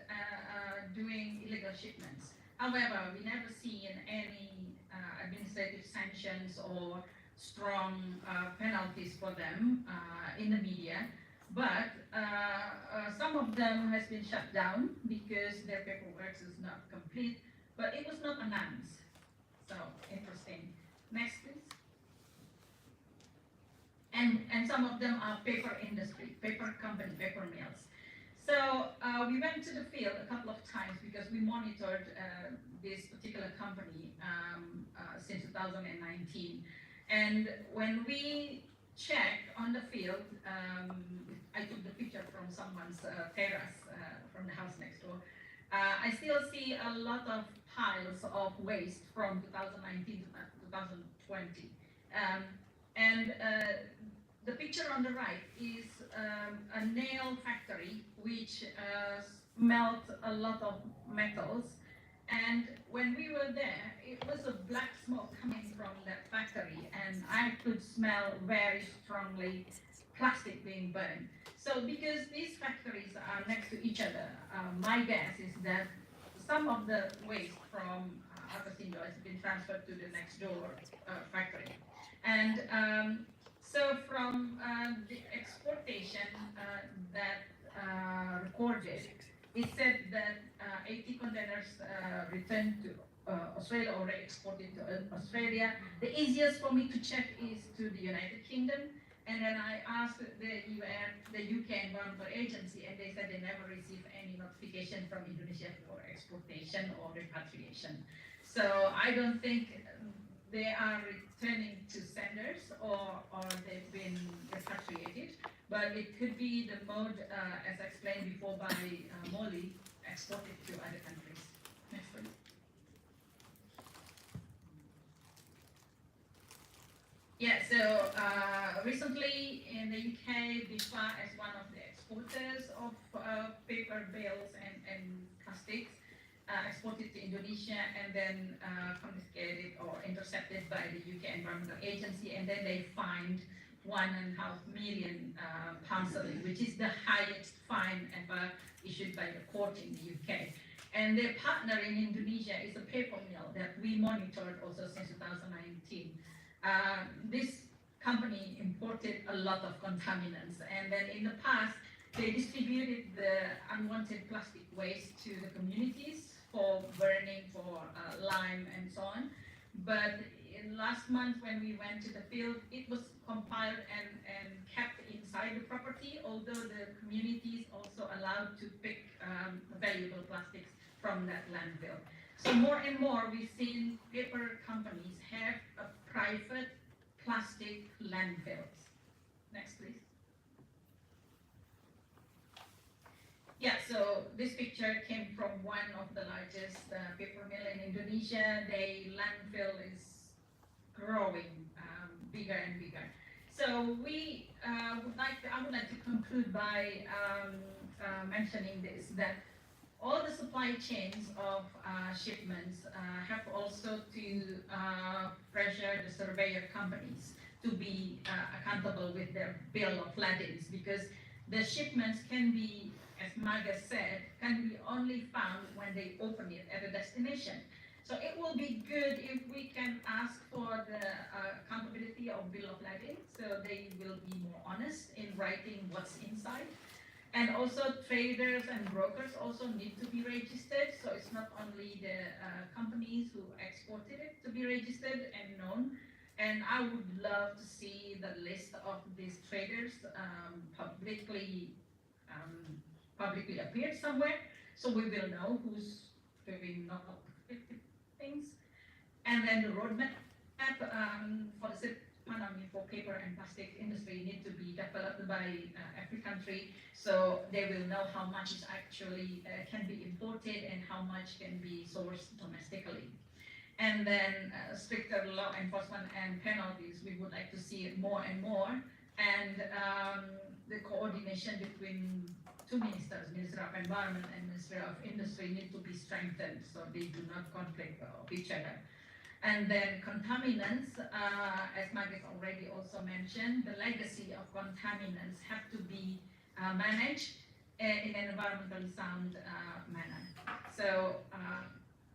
doing illegal shipments. However, we never seen any administrative sanctions or strong penalties for them in the media. But some of them has been shut down because their paperwork is not complete, but it was not announced. So interesting. Next, please. And some of them are paper industry, paper company, paper mills. So we went to the field a couple of times because we monitored this particular company since 2019. And when we checked on the field, I took the picture from someone's terrace from the house next door. I still see a lot of piles of waste from 2019 to 2020. The picture on the right is a nail factory which melt a lot of metals. And when we were there, it was a black smoke coming from that factory, and I could smell very strongly plastic being burned. So because these factories are next to each other, my guess is that some of the waste from Harvestindo has been transferred to the next door factory. And So from the exportation that recorded, it said that 80 containers returned to Australia or exported to Australia. The easiest for me to check is to the United Kingdom. And then I asked the UK Environmental Agency, and they said they never received any notification from Indonesia for exportation or repatriation. So I don't think they are returning to senders or they've been repatriated, but it could be the mode, as explained before by Molly, exported to other countries. Next please. Yeah, so recently in the UK, BRS as one of the exporters of paper bales and plastics, exported to Indonesia and then confiscated or intercepted by the UK Environmental Agency, and then they fined £1.5 million sterling, which is the highest fine ever issued by the court in the UK. And their partner in Indonesia is a paper mill that we monitored also since 2019. This company imported a lot of contaminants, and then in the past they distributed the unwanted plastic waste to the communities for burning, for lime and so on. But in last month when we went to the field, it was compiled and kept inside the property, although the communities also allowed to pick valuable plastics from that landfill. So more and more we've seen paper companies have a private plastic landfills. Next please. Yeah, so this picture came from one of the largest paper mill in Indonesia. The landfill is growing bigger and bigger. So we I would like to conclude by mentioning this, that all the supply chains of shipments have also to pressure the surveyor companies to be accountable with their bill of ladings, because the shipments can be, as Marga said, can be only found when they open it at a destination. So it will be good if we can ask for the accountability of bill of lading, so they will be more honest in writing what's inside. And also traders and brokers also need to be registered, so it's not only the companies who exported it to be registered and known. And I would love to see the list of these traders publicly appeared somewhere, so we will know who's doing not things. And then the roadmap for the economy for paper and plastic industry need to be developed by every country, so they will know how much is actually can be imported and how much can be sourced domestically. And then stricter law enforcement and penalties, we would like to see it more and more. And the coordination between two ministers, Minister of Environment and Minister of Industry, need to be strengthened so they do not conflict with each other. And then contaminants, as Margaret already also mentioned, the legacy of contaminants have to be managed in an environmentally sound manner. So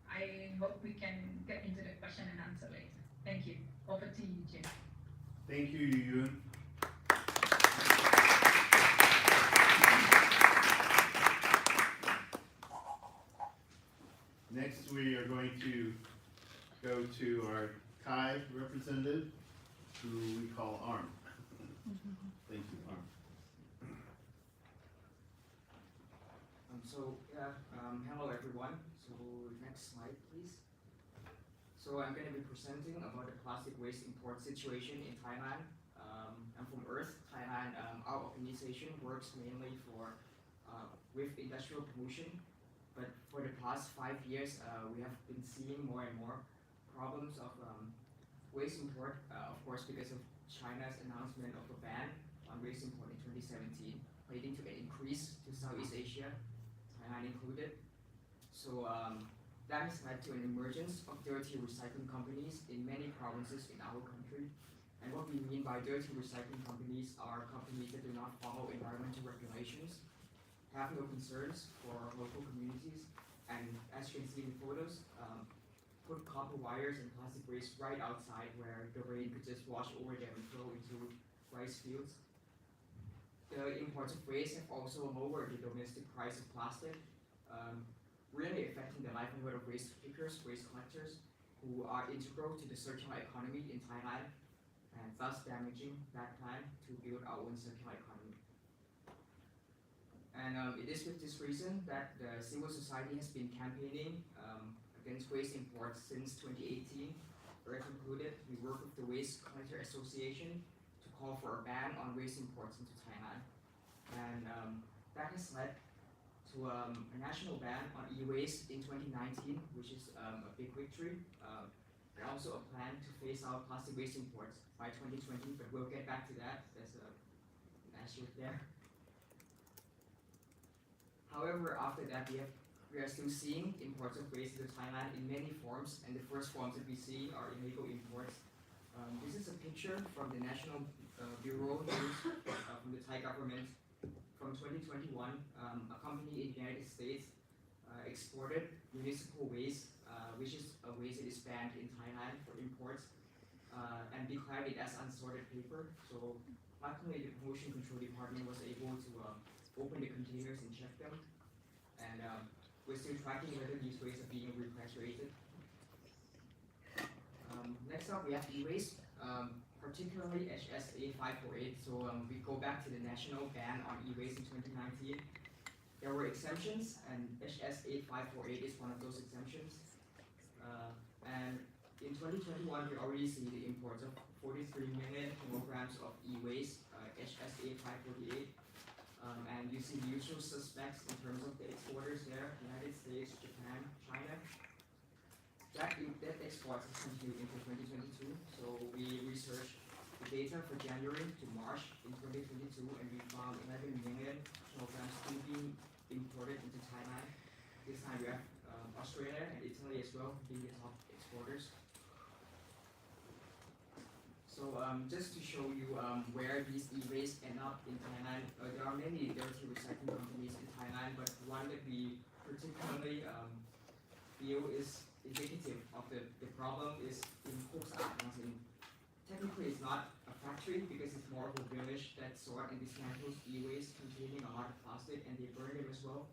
I hope we can get into the question and answer later. Thank you. Over to you, Jim. Thank you, Yuyun. Next, we are going to go to our Thai representative, who we call Arm. Thank you, Arm. Hello everyone. So next slide, please. So I'm going to be presenting about the plastic waste import situation in Thailand. I'm from Earth, Thailand. Our organization works mainly with industrial pollution, but for the past 5 years, we have been seeing more and more problems of waste import, of course, because of China's announcement of a ban on waste import in 2017, leading to an increase to Southeast Asia, Thailand included. So that has led to an emergence of dirty recycling companies in many provinces in our country. And what we mean by dirty recycling companies are companies that do not follow environmental regulations, have no concerns for local communities, and as you can see in the photos, put copper wires and plastic waste right outside where the rain could just wash over them and flow into rice fields. The imports of waste have also lowered the domestic price of plastic, really affecting the livelihood of waste pickers, waste collectors, who are integral to the circular economy in Thailand, and thus damaging that plan to build our own circular economy. And it is with this reason that the civil society has been campaigning against waste imports since 2018. Earth included, we work with the Waste Collector Association to call for a ban on waste imports into Thailand. And that has led to a national ban on e-waste in 2019, which is a big victory. And also a plan to phase out plastic waste imports by 2020, but we'll get back to that. There's an asterisk there. However, after that, we are still seeing imports of waste into Thailand in many forms, and the first forms that we see are illegal imports. This is a picture from the National Bureau News from the Thai government from 2021. A company in the United States exported municipal waste, which is a waste that is banned in Thailand for imports, and declared it as unsorted paper. So luckily, the Pollution Control Department was able to open the containers and check them. And we're still tracking whether these wastes are being repatriated. Next up, we have e-waste, particularly HSA 548. So we go back to the national ban on e-waste in 2019. There were exemptions, and HSA 548 is one of those exemptions. And in 2021, we already see the imports of 43 million kilograms of e-waste, HSA 548. And you see the usual suspects in terms of the exporters there: United States, Japan, China. That exports has continued into 2022. So we researched the data for January to March in 2022, and we found 11 million kilograms still being imported into Thailand. This time we have Australia and Italy as well being the top exporters. So just to show you where these e-waste end up in Thailand, there are many dirty recycling companies in Thailand, but one that we particularly feel is indicative of the problem is in Koksat. Technically it's not a factory because it's more of a village that sort and dismantles e-waste containing a lot of plastic, and they burn them as well.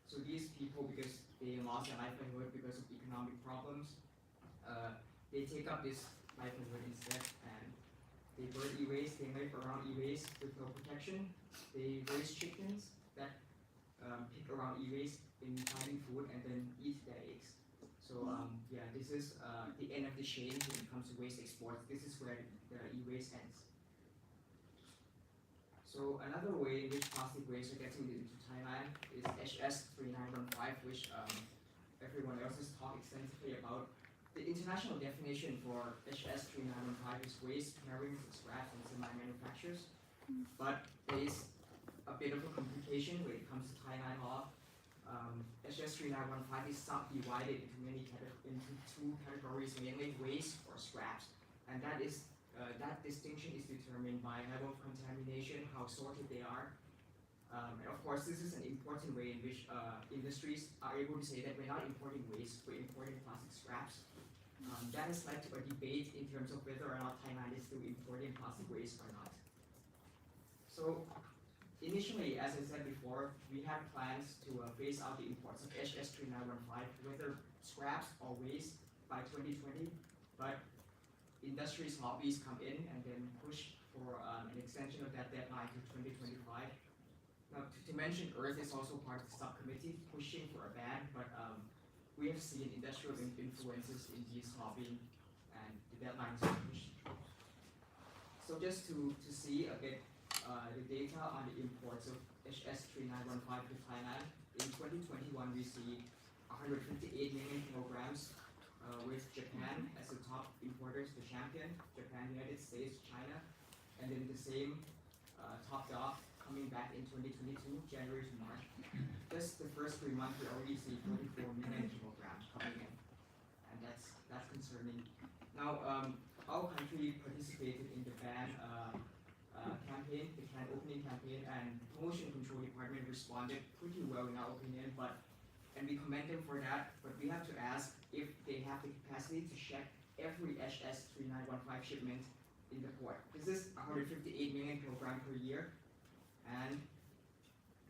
So these people, because they lost their livelihood because of economic problems, they take up this livelihood instead, and they burn e-waste, they live around e-waste with no protection. They raise chickens that pick around e-waste in finding food and then eat their eggs. So yeah, this is the end of the chain when it comes to waste exports. This is where the e-waste ends. So another way in which plastic waste are getting into Thailand is HS 3915, which everyone else has talked extensively about. The international definition for HS 3915 is waste carrying scraps and semi-manufacturers, but there is a bit of a complication when it comes to Thailand law. HS 3915 is subdivided into two categories, mainly waste or scraps, and that distinction is determined by level of contamination, how sorted they are. And of course, this is an important way in which industries are able to say that we're not importing waste, we're importing plastic scraps. That has led to a debate in terms of whether or not Thailand is still importing plastic waste or not. So initially, as I said before, we had plans to phase out the imports of HS 3915, whether scraps or waste, by 2020, but industries lobbies come in and then push for an extension of that deadline to 2025. Now, to mention, Earth is also part of the subcommittee pushing for a ban, but we have seen industrial influences in these lobbying, and the deadline is pushed. So just to see a bit the data on the imports of HS 3915 to Thailand, in 2021 we see 158 million kilograms, with Japan as the top importers, the champion, Japan, United States, China, and then the same top dog coming back in 2022, January to March. Just the first 3 months, we already see 44 million kilograms coming in, and that's concerning. Now, our country participated in the ban campaign, the can opening campaign, and Pollution Control Department responded pretty well in our opinion, and we commend them for that, but we have to ask if they have the capacity to check every HS 3915 shipment in the port. This is 158 million kilogram per year, and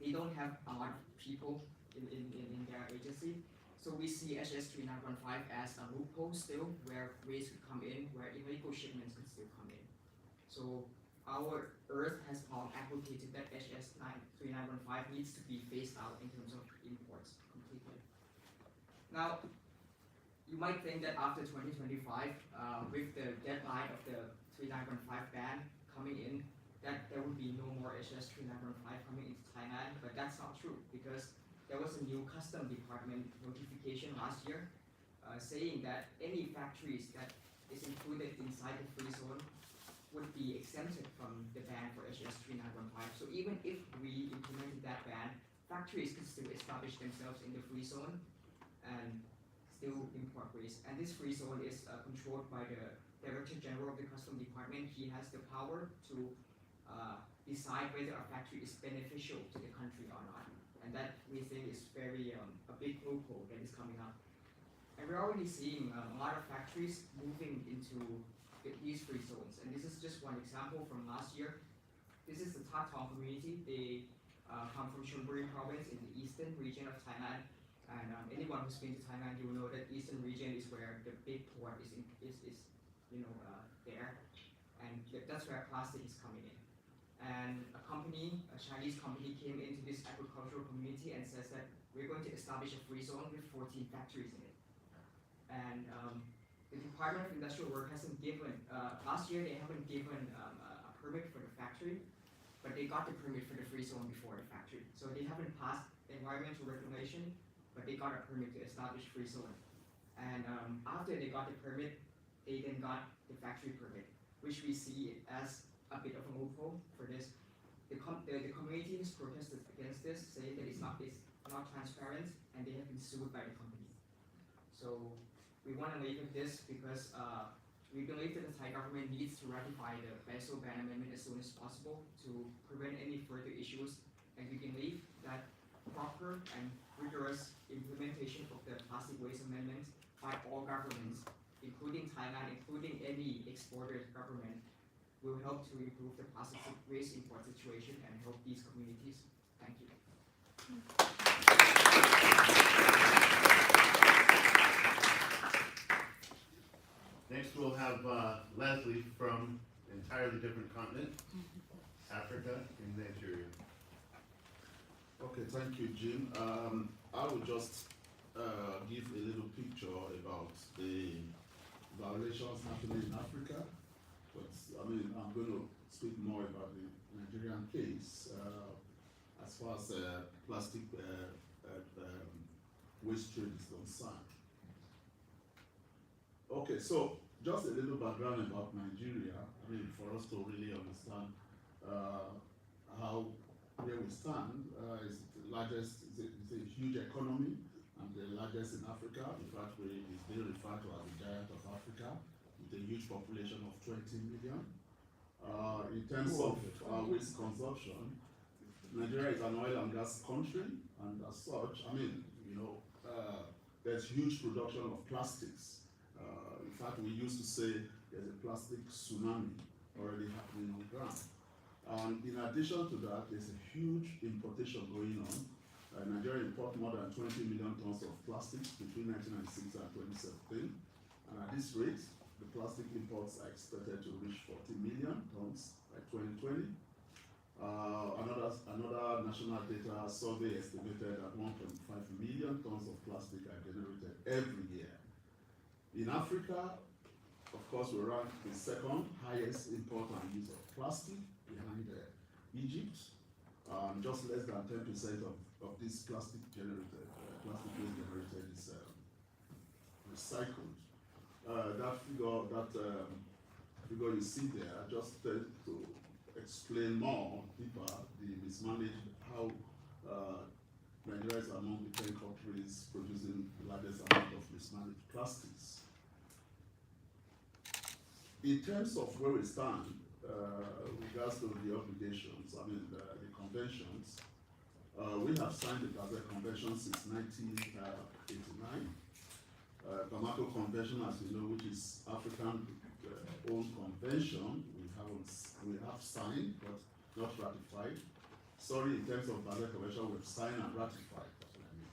they don't have a lot of people in their agency. So we see HS 3915 as a loophole still, where waste could come in, where illegal shipments could still come in. So our Earth has long advocated that HS 3915 needs to be phased out in terms of imports completely. Now, you might think that after 2025, with the deadline of the 3915 ban coming in, that there would be no more HS 3915 coming into Thailand, but that's not true, because there was a new Customs Department notification last year saying that any factories that is included inside the free zone would be exempted from the ban for HS 3915. So even if we implemented that ban, factories could still establish themselves in the free zone and still import waste. And this free zone is controlled by the Director General of the Customs Department. He has the power to decide whether a factory is beneficial to the country or not. And that we think is very a big loophole that is coming up. And we're already seeing a lot of factories moving into these free zones. And this is just one example from last year. This is the Tatong community. They come from Chonburi province in the eastern region of Thailand. And anyone who's been to Thailand, you will know that eastern region is where the big port is there. And that's where plastic is coming in. And a Chinese company came into this agricultural community and says that we're going to establish a free zone with 14 factories in it. And the Department of Industrial Work hasn't given, last year they haven't given a permit for the factory, but they got the permit for the free zone before the factory. So they haven't passed environmental regulation, but they got a permit to establish free zone. And after they got the permit, they then got the factory permit, which we see as a bit of a loophole for this. The community has protested against this, saying that it's not transparent, and they have been sued by the company. So we want to leave with this because we believe that the Thai government needs to ratify the Basel ban amendment as soon as possible to prevent any further issues, and we believe that proper and rigorous implementation of the plastic waste amendment by all governments, including Thailand, including any exporter government, will help to improve the plastic waste import situation and help these communities. Thank you. Next, we'll have Leslie from an entirely different continent, Africa and Nigeria. Okay, thank you, Jim. I will just give a little picture about the violations happening in Africa. But I mean, I'm going to speak more about the Nigerian case as far as plastic waste trade is concerned. Okay, so just a little background about Nigeria. I mean, for us to really understand where we stand, is the largest. It's a huge economy and the largest in Africa. In fact, it's being referred to as the giant of Africa, with a huge population of 20 million. In terms of waste consumption, Nigeria is an oil and gas country, and as such, I mean, there's huge production of plastics. In fact, we used to say there's a plastic tsunami already happening on the ground. And in addition to that, there's a huge importation going on. Nigeria imported more than 20 million tons of plastics between 1996 and 2017. And at this rate, the plastic imports are expected to reach 40 million tons by 2020. Another national data survey estimated that 1.5 million tons of plastic are generated every year. In Africa, of course, we rank the second highest import and use of plastic behind Egypt. Just less than 10% of this plastic waste generated is recycled. That figure you see there just to explain more deeper the mismanaged how Nigeria is among the 10 countries producing the largest amount of mismanaged plastics. In terms of where we stand, regards to the obligations, I mean the conventions, we have signed the Basel Convention since 1989. Bamako Convention, as you know, which is African own convention. We have signed, but not ratified. Sorry, in terms of Basel Convention, we've signed and ratified. That's what I mean.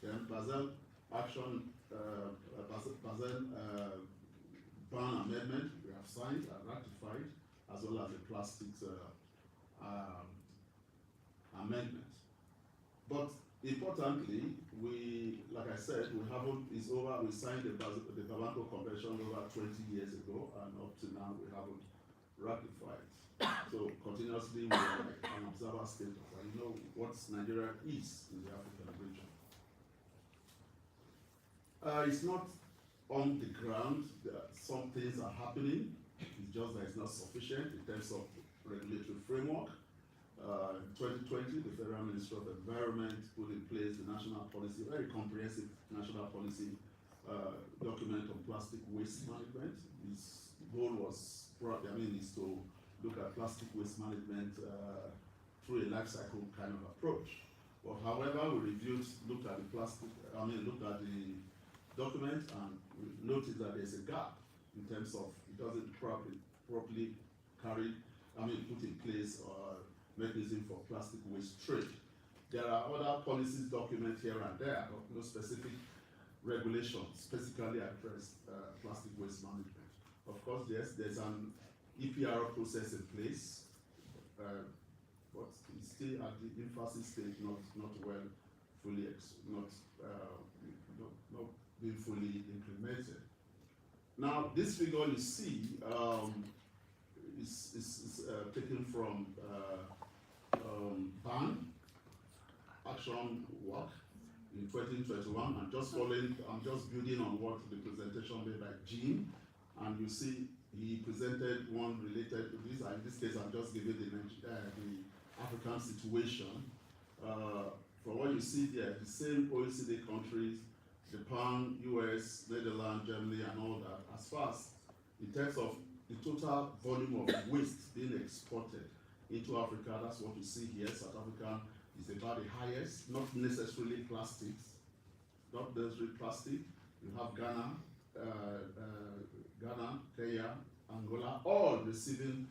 Then Basel Action, Basel Ban Amendment, we have signed and ratified, as well as the plastics amendment. But importantly, like I said, it's over. We signed the Basel Convention over 20 years ago, and up to now we haven't ratified. So continuously we are like an observer status, and you know what Nigeria is in the African region. It's not on the ground. Some things are happening. It's just that it's not sufficient in terms of regulatory framework. In 2020, the Federal Ministry of Environment put in place the national policy, very comprehensive national policy document on plastic waste management. Its goal was, is to look at plastic waste management through a life cycle kind of approach. But however, we looked at the document, and we noticed that there's a gap in terms of it doesn't properly put in place mechanism for plastic waste trade. There are other policies documents here and there, but no specific regulations specifically address plastic waste management. Of course, yes, there's an EPR process in place, but it's still at the infancy stage, not being fully implemented. Now, this figure you see is taken from BAN action work in 2021. I'm just building on what the presentation made by Jean, and you see he presented one related to this, and in this case I'm just giving the African situation. From what you see there, the same OECD countries, Japan, US, Netherlands, Germany, and all that, as far as in terms of the total volume of waste being exported into Africa, that's what you see here. South Africa is about the highest, not necessarily plastics, not necessarily plastic. You have Ghana, Kenya, Angola, all receiving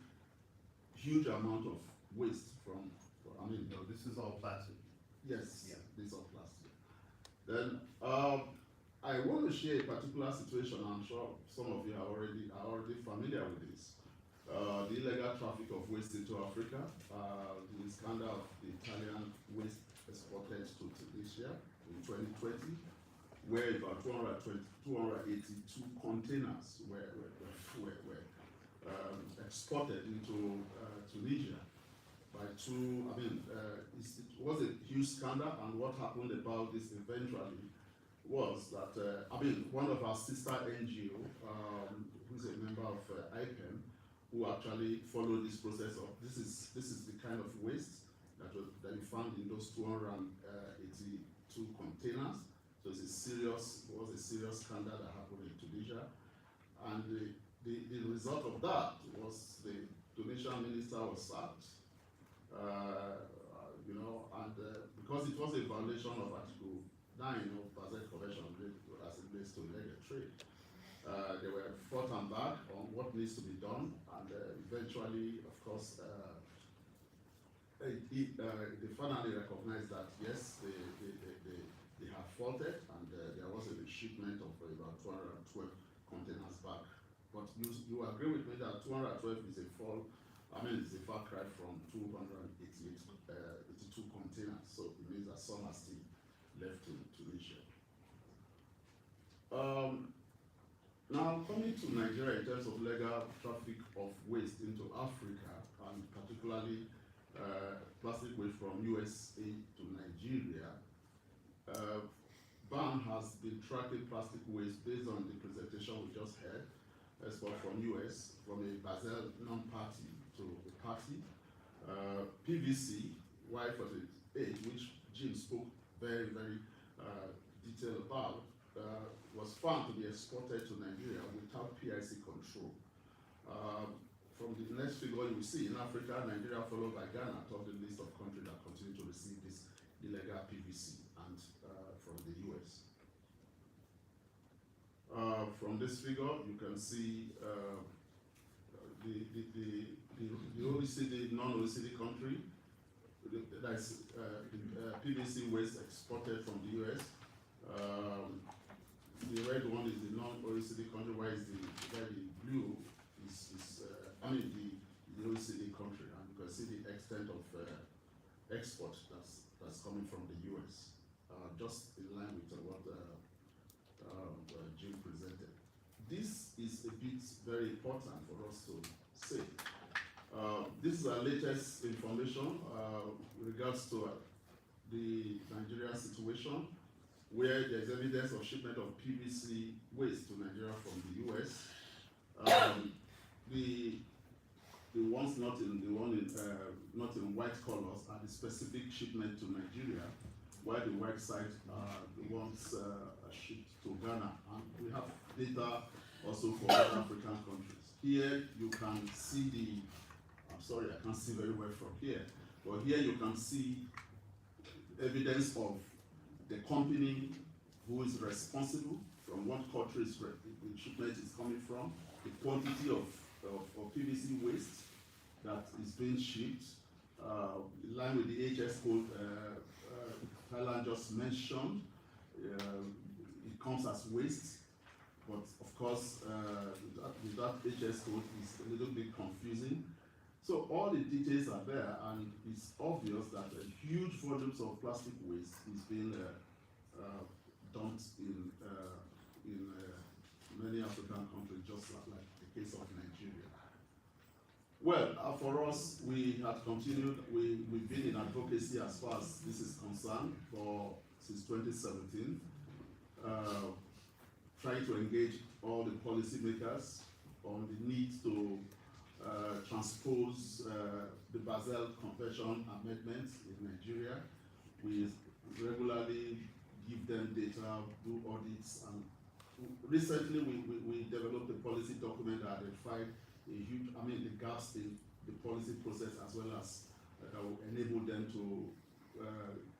huge amount of waste from. No, this is all plastic. Yes, yeah. This is all plastic. Then I want to share a particular situation. I'm sure some of you are already familiar with this. The illegal traffic of waste into Africa, the scandal of the Italian waste exported to Tunisia in 2020, where about 282 containers were exported into Tunisia by it was a huge scandal, and what happened about this eventually was that, one of our sister NGO, who's a member of IPEM, who actually followed this process of, this is the kind of waste that you found in those 282 containers. So it was a serious scandal that happened in Tunisia. And the result of that was the Tunisian minister was sacked, because it was a violation of Article 9 of Basel Convention as it relates to illegal trade. They were fought and back on what needs to be done, and eventually, of course, they finally recognized that yes, they have faulted, and there was a shipment of about 212 containers back. But you agree with me that 212 is a far cry from 82 containers. So it means that some are still left in Tunisia. Now, coming to Nigeria in terms of legal traffic of waste into Africa, and particularly plastic waste from USA to Nigeria, BAN has been tracking plastic waste based on the presentation we just heard, export from US, from a Basel non-party to a party. PVC, Y48, which Jim spoke very, very detailed about, was found to be exported to Nigeria without PIC control. From the next figure you will see, in Africa, Nigeria followed by Ghana top the list of countries that continue to receive this illegal PVC, and from the US. From this figure, you can see the OECD, non-OECD country, that's PVC waste exported from the US. The red one is the non-OECD country, while the blue is the OECD country, and you can see the extent of export that's coming from the US, just in line with what Jim presented. This is a bit very important for us to say. This is our latest information with regards to the Nigeria situation, where there's evidence of shipment of PVC waste to Nigeria from the US. The ones not in white colors are the specific shipment to Nigeria, while the white side are the ones shipped to Ghana. And we have data also for other African countries. Here you can see I'm sorry, I can't see very well from here, but here you can see evidence of the company who is responsible, from what country the shipment is coming from, the quantity of PVC waste that is being shipped, in line with the HS code Thailand just mentioned. It comes as waste, but of course, with that HS code is a little bit confusing. So all the details are there, and it's obvious that huge volumes of plastic waste is being dumped in many African countries, just like the case of Nigeria. Well, for us, we have continued, we've been in advocacy as far as this is concerned since 2017, trying to engage all the policymakers on the need to transpose the Basel Convention amendments in Nigeria. We regularly give them data, do audits, and recently we developed a policy document that identified the gaps in the policy process, as well as that will enable them to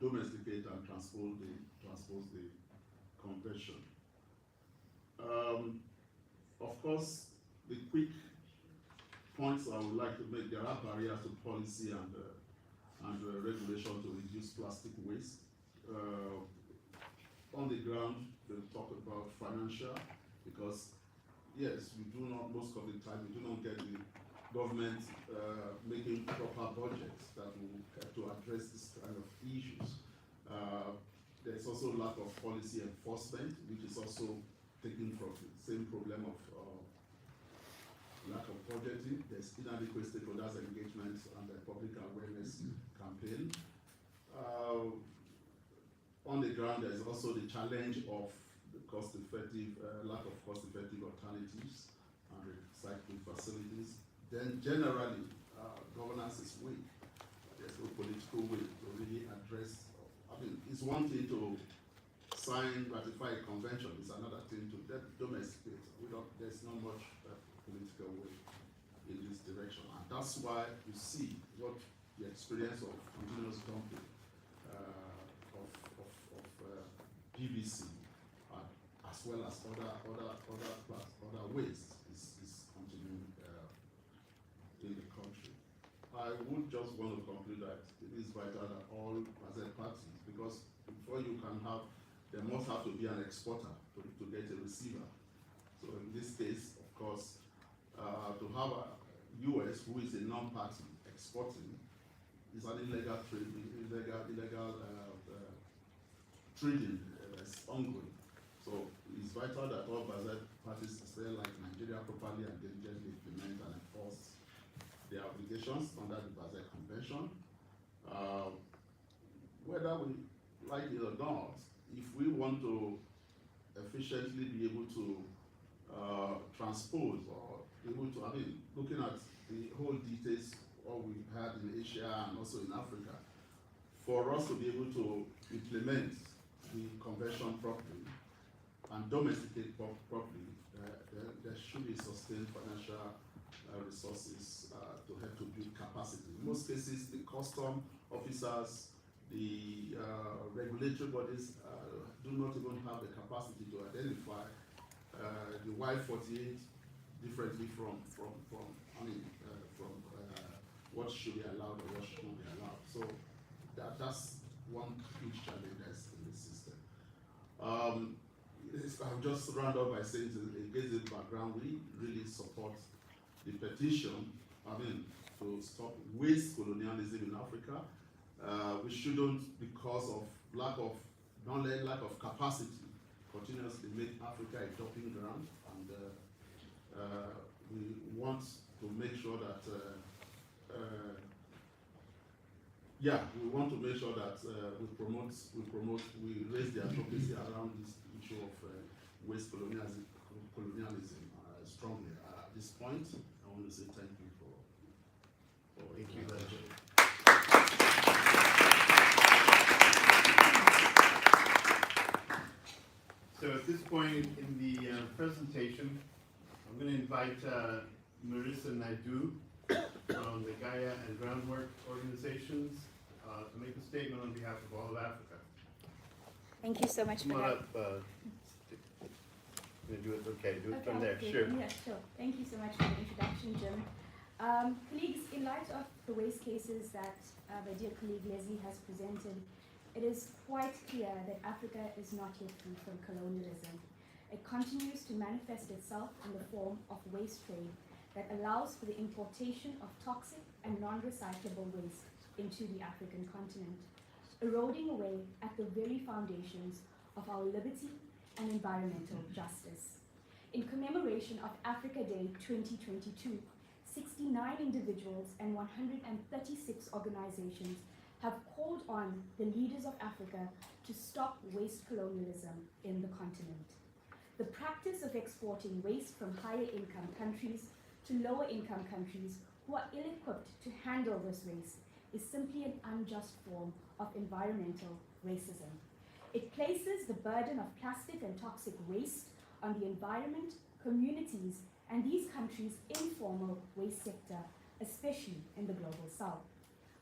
domesticate and transpose the convention. Of course, the quick points I would like to make: there are barriers to policy and regulation to reduce plastic waste. On the ground, they'll talk about financial, because yes, we do not, most of the time, we do not get the government making proper budgets that will help to address this kind of issues. There's also lack of policy enforcement, which is also taken from the same problem of lack of budgeting. There's inadequate stakeholders engagement and the public awareness campaign. On the ground, there's also the challenge of the lack of cost-effective alternatives and recycling facilities. Then generally, governance is weak. There's no political will to really address. It's one thing to ratify a convention, it's another thing to domesticate. There's not much political will in this direction. And that's why you see what the experience of continuous dumping of PVC, as well as other waste is continuing in the country. I would just want to conclude that it is vital that all Basel parties, because before you can have, there must have to be an exporter to get a receiver. So in this case, of course, to have a US who is a non-party exporting is an illegal trading that's ongoing. So it's vital that all Basel parties stay like Nigeria properly and diligently implement and enforce their obligations under the Basel Convention. Whether we like it or not, if we want to efficiently be able to transpose or able to, looking at the whole details, what we had in Asia and also in Africa, for us to be able to implement the convention properly and domesticate properly, there should be sustained financial resources to help to build capacity. In most cases, the custom officers, the regulatory bodies do not even have the capacity to identify the Y48 differently from what should be allowed or what should not be allowed. So that's one huge challenge that's in the system. I'll just round up by saying, against the background, we really support the petition, to stop waste colonialism in Africa. We shouldn't, because of lack of knowledge, lack of capacity, continuously make Africa a dumping ground, and we want to make sure that we raise the advocacy around this issue of waste colonialism strongly. At this point, I want to say thank you for Thank you, Ledger. So at this point in the presentation, I'm going to invite Marissa Naidoo from the Gaia and Groundwork organizations to make a statement on behalf of all of Africa. Thank you so much Come for on that. up. Do it from there, Okay, sure. Yeah, sure. Thank you so much for the introduction, Jim. Colleagues, in light of the waste cases that my dear colleague Leslie has presented, it is quite clear that Africa is not yet free from colonialism. It continues to manifest itself in the form of waste trade that allows for the importation of toxic and non-recyclable waste into the African continent, eroding away at the very foundations of our liberty and environmental justice. In commemoration of Africa Day 2022, 69 individuals and 136 organizations have called on the leaders of Africa to stop waste colonialism in the continent. The practice of exporting waste from higher income countries to lower income countries who are ill-equipped to handle this waste is simply an unjust form of environmental racism. It places the burden of plastic and toxic waste on the environment, communities, and these countries' informal waste sector, especially in the global south.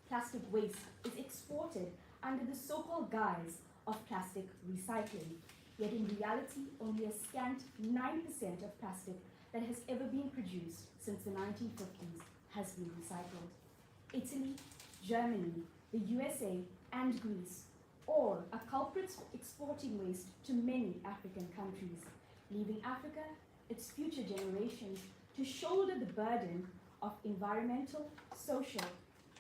Plastic waste is exported under the so-called guise of plastic recycling, yet in reality only a scant 9% of plastic that has ever been produced since the 1950s has been recycled. Italy, Germany, the USA, and Greece all are culprits for exporting waste to many African countries, leaving Africa, its future generations, to shoulder the burden of environmental, social,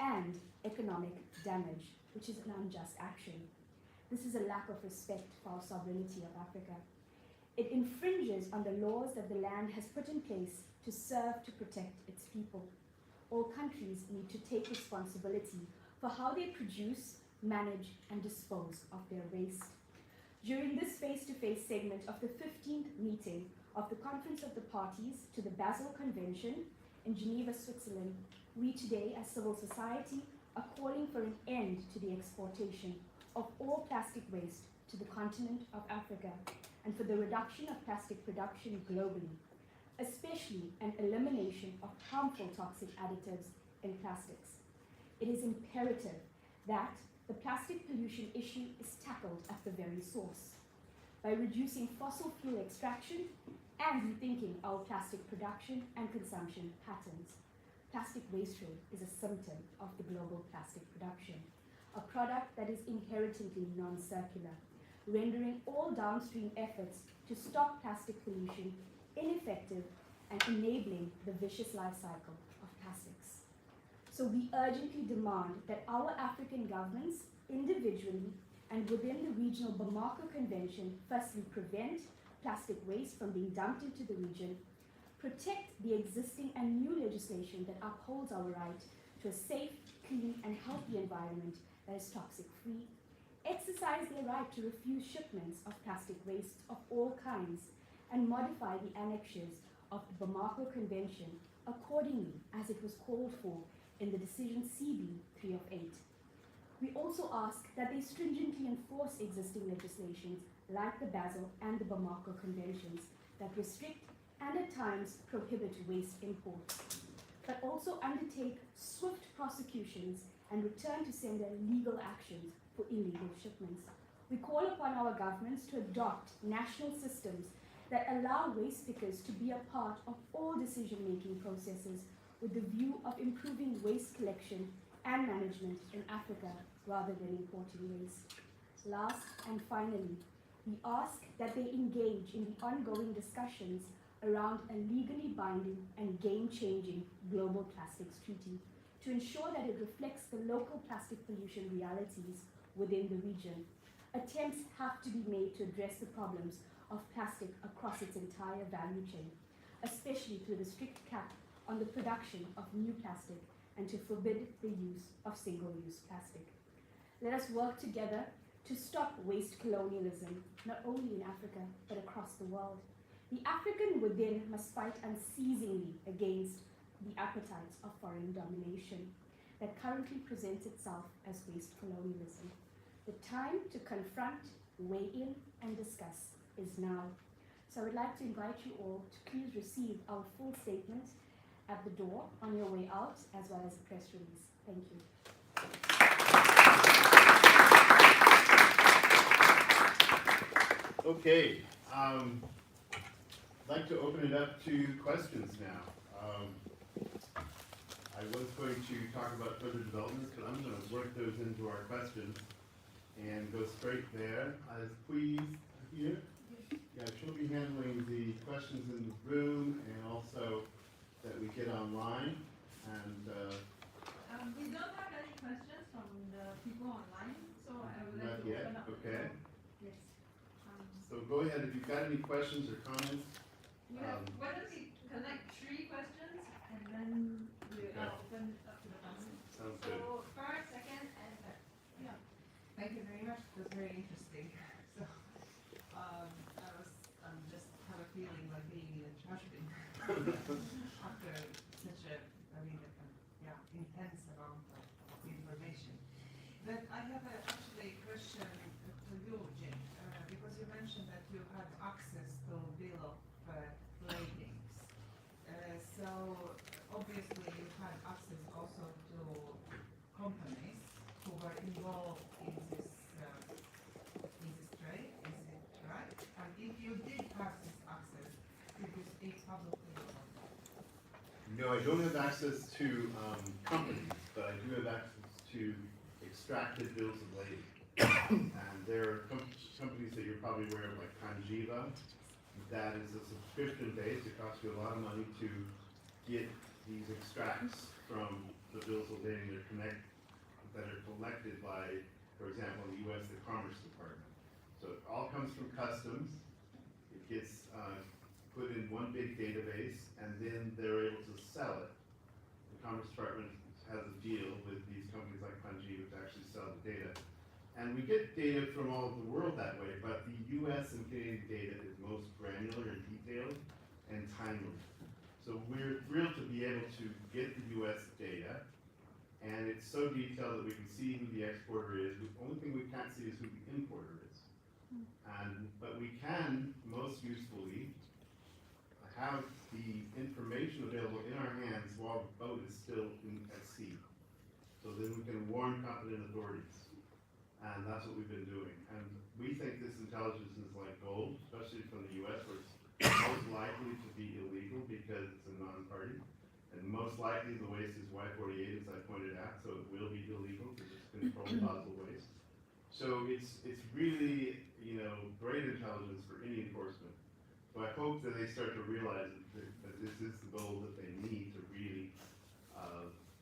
and economic damage, which is an unjust action. This is a lack of respect for our sovereignty of Africa. It infringes on the laws that the land has put in place to serve to protect its people. All countries need to take responsibility for how they produce, manage, and dispose of their waste. During this face-to-face segment of the 15th meeting of the Conference of the Parties to the Basel Convention in Geneva, Switzerland, we today, as civil society, are calling for an end to the exportation of all plastic waste to the continent of Africa and for the reduction of plastic production globally, especially an elimination of harmful toxic additives in plastics. It is imperative that the plastic pollution issue is tackled at the very source by reducing fossil fuel extraction and rethinking our plastic production and consumption patterns. Plastic waste trade is a symptom of the global plastic production, a product that is inherently non-circular, rendering all downstream efforts to stop plastic pollution ineffective and enabling the vicious life cycle of plastics. So we urgently demand that our African governments, individually and within the regional Bamako Convention, firstly prevent plastic waste from being dumped into the region, protect the existing and new legislation that upholds our right to a safe, clean, and healthy environment that is toxic-free, exercise their right to refuse shipments of plastic waste of all kinds, and modify the annexures of the Bamako Convention accordingly as it was called for in the decision CB 3 of 8. We also ask that they stringently enforce existing legislations like the Basel and the Bamako Conventions that restrict and at times prohibit waste imports, but also undertake swift prosecutions and return to sender legal actions for illegal shipments. We call upon our governments to adopt national systems that allow waste pickers to be a part of all decision-making processes with the view of improving waste collection and management in Africa rather than importing waste. Last and finally, we ask that they engage in the ongoing discussions around a legally binding and game-changing global plastics treaty to ensure that it reflects the local plastic pollution realities within the region. Attempts have to be made to address the problems of plastic across its entire value chain, especially through the strict cap on the production of new plastic and to forbid the use of single-use plastic. Let us work together to stop waste colonialism, not only in Africa, but across the world. The African within must fight unceasingly against the appetites of foreign domination that currently presents itself as waste colonialism. The time to confront, weigh in, and discuss is now. So I would like to invite you all to please receive our full statement at the door on your way out, as well as a press release. Thank you. Okay, I'd like to open it up to questions now. I was going to talk about further developments, but I'm going to work those into our questions and go straight there. Please, here, yeah, she'll be handling the questions in the room and also that we get online. And we don't have any questions from the people online, so I would like not to yet, open up. okay. Yes. So go ahead, if you've got any questions or comments. We have, why don't we connect 3 questions and then we Okay. open it up to the comments. Sounds good. So first, second, and third. Yeah. Thank you very much. It was very interesting. So, I'm just have a feeling like being in a trash bin after such a, intense amount of information. But I have actually a question to you, Jim, because you mentioned that you have access to bill of ladings. So obviously you had access also to companies who were involved in this trade, is it right? And if you did have this access, could you speak publicly about that? No, I don't have access to companies, but I do have access to extracted bills of lading. And there are companies that you're probably aware of, like Geneva. That is a subscription base. It costs you a lot of money to get these extracts from the bills of lading that are collected by, for example, in the U.S., the Commerce Department. So it all comes from customs. It gets put in one big database, and then they're able to sell it. The Commerce Department has a deal with these companies like Geneva to actually sell the data. And we get data from all over the world that way, but the US and Canadian data is most granular and detailed and timely. So we're thrilled to be able to get the US data, and it's so detailed that we can see who the exporter is. The only thing we can't see is who the importer is. But we can, most usefully, have the information available in our hands while the boat is still at sea. So then we can warn competent authorities. And that's what we've been doing. And we think this intelligence is like gold, especially from the US, where it's most likely to be illegal because it's a non-party. And most likely the waste is Y48, as I pointed out, so it will be illegal because it's controlled Basel waste. So it's really, great intelligence for any enforcement. So I hope that they start to realize that this is the goal that they need to really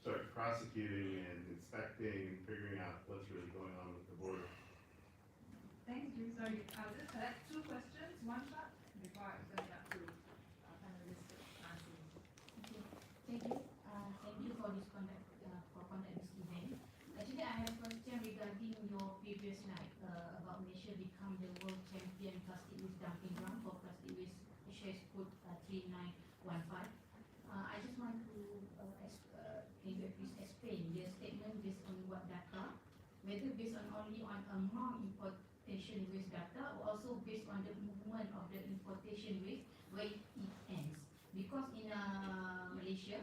start prosecuting and inspecting and figuring out what's really going on with the border. Thank you. Sorry, I'll just collect 2 questions, one shot, before I open it up to panelists to answer. Okay. Thank you. Thank you for this conduct this event. Actually, I have a question regarding your previous slide about Malaysia become the world champion plastic waste dumping ground for plastic waste, which has put 3915. I just want to can you please explain your statement based on what data, whether based on only on amount importation waste data or also based on the movement of the importation waste where it ends? Because in Malaysia,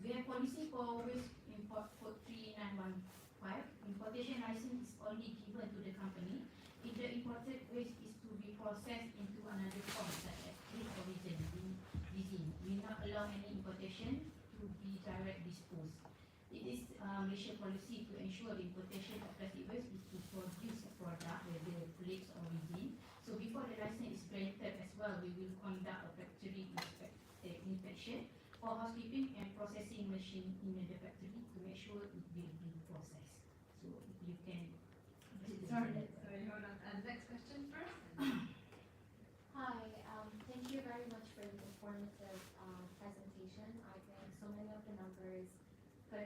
we have policy for waste import code 3915. Importation license is only given to the company if the imported waste is to be processed into another form such as trade origin. We not allow any importation to be direct disposed. It is Malaysia policy to ensure the importation of plastic waste is to produce a product, whether plates or resin. So before the license is granted as well, we will conduct a factory inspection for housekeeping and processing machine in the factory to make sure it will be processed. So you can. Sorry, hold on. Next question first. Hi, thank you very much for the informative presentation. I think so many of the numbers put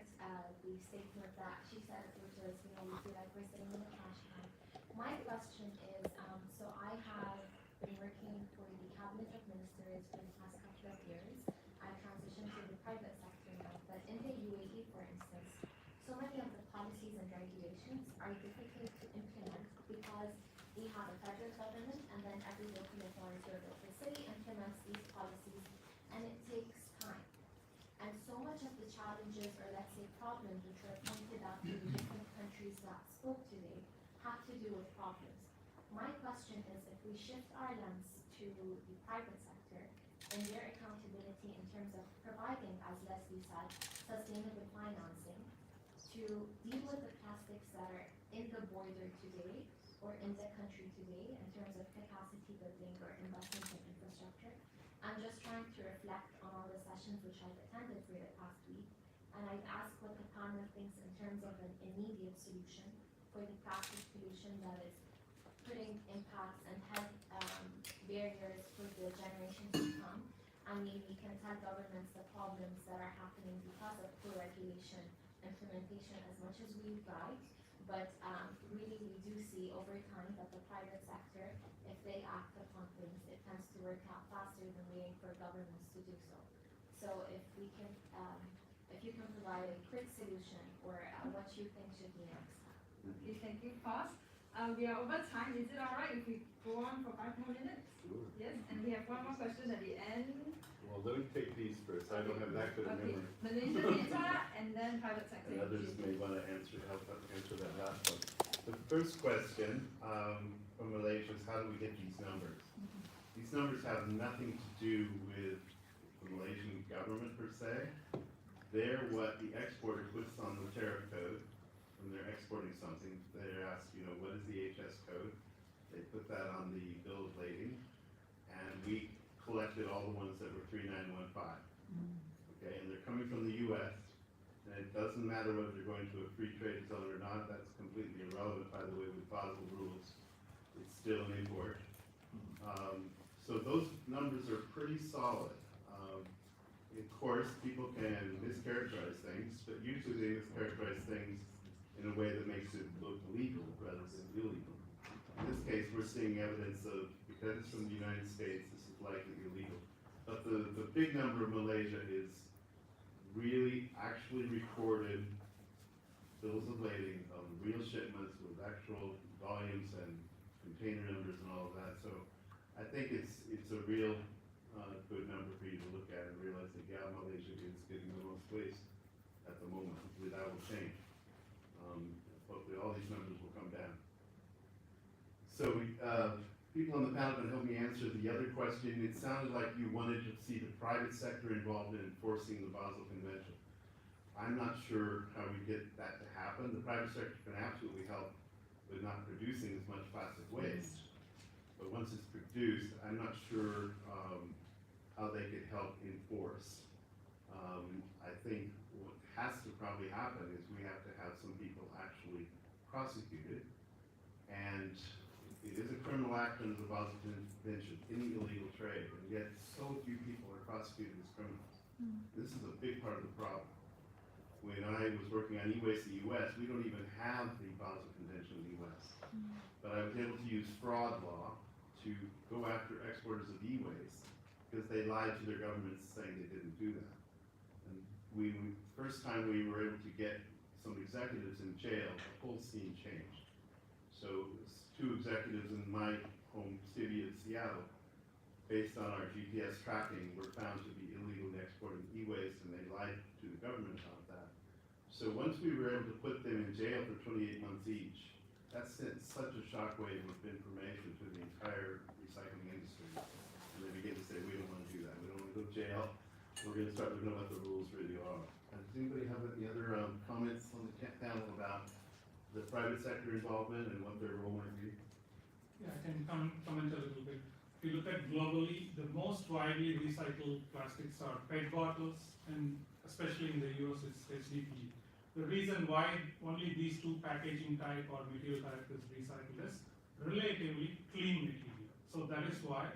the statement that she said, which is, we feel like we're sitting in a trash can. My question is, so I have been working for the Cabinet of Ministers for the past couple of years. I transitioned to the private sector now, but in the UAE, for instance, so many of the policies and regulations are difficult to implement because we have a federal government and then every local authority or local city implements these policies, and it takes time. And so much of the challenges, or let's say problems, which were pointed out to the different countries that spoke today, have to do with problems. My question is, if we shift our lens to the private sector and their accountability in terms of providing, as Leslie said, sustainable financing to deal with the plastics that are in the border today or in the country today in terms of capacity building or investment in infrastructure. I'm just trying to reflect on all the sessions which I've attended for the past week, and I'd ask what the panel thinks in terms of an immediate solution for the plastic pollution that is putting impacts and health barriers for the generations to come. I mean, we can tell governments the problems that are happening because of poor regulation, implementation as much as we like, but really we do see over time that the private sector, if they act upon things, it tends to work out faster than waiting for governments to do so. So if we can, if you can provide a quick solution or what you think should be next. Okay, thank you. Pause. We are over time. Is it alright if we go on for 5 more minutes? Sure. Yes, and we have one more question at the end. Well, let me take these first. I don't have that good a memory. Malaysia data and then private sector. And others may want to help answer that last one. The first question from Malaysia is, how do we get these numbers? These numbers have nothing to do with the Malaysian government per se. They're what the exporter puts on the tariff code when they're exporting something. They're asked, what is the HS code? They put that on the bill of lading, and we collected all the ones that were 3915. Okay, and they're coming from the US, and it doesn't matter whether they're going to a free trade zone or not. That's completely irrelevant, by the way, with Basel rules. It's still an import. So those numbers are pretty solid. Of course, people can mischaracterize things, but usually they mischaracterize things in a way that makes it look legal rather than illegal. In this case, we're seeing evidence of, because it's from the United States, this is likely illegal. But the big number of Malaysia is really actually recorded bills of lading of real shipments with actual volumes and container numbers and all of that. So I think it's a real good number for you to look at and realize that, yeah, Malaysia is getting the most waste at the moment. Hopefully that will change. Hopefully all these numbers will come down. So people on the panel can help me answer the other question. It sounded like you wanted to see the private sector involved in enforcing the Basel Convention. I'm not sure how we get that to happen. The private sector can absolutely help with not producing as much plastic waste. But once it's produced, I'm not sure how they could help enforce. I think what has to probably happen is we have to have some people actually prosecuted, and it is a criminal act under the Basel Convention, any illegal trade, and yet so few people are prosecuted as criminals. This is a big part of the problem. When I was working on e-waste in the US, we don't even have the Basel Convention in the US. But I was able to use fraud law to go after exporters of e-waste because they lied to their governments saying they didn't do that. And first time we were able to get some executives in jail, the whole scene changed. So 2 executives in my home city of Seattle, based on our GPS tracking, were found to be illegally exporting e-waste, and they lied to the government about that. So once we were able to put them in jail for 28 months each, that sent such a shockwave of information to the entire recycling industry. And they began to say, we don't want to do that. We don't want to go to jail. We're gonna start looking at what the rules really are. Does anybody have any other comments on the panel about the private sector involvement and what their role might be? Yeah, I can comment a little bit. If you look at globally, the most widely recycled plastics are PET bottles, and especially in the US, it's HDPE. The reason why only these two packaging type or material type is recycled is relatively clean material. So that is why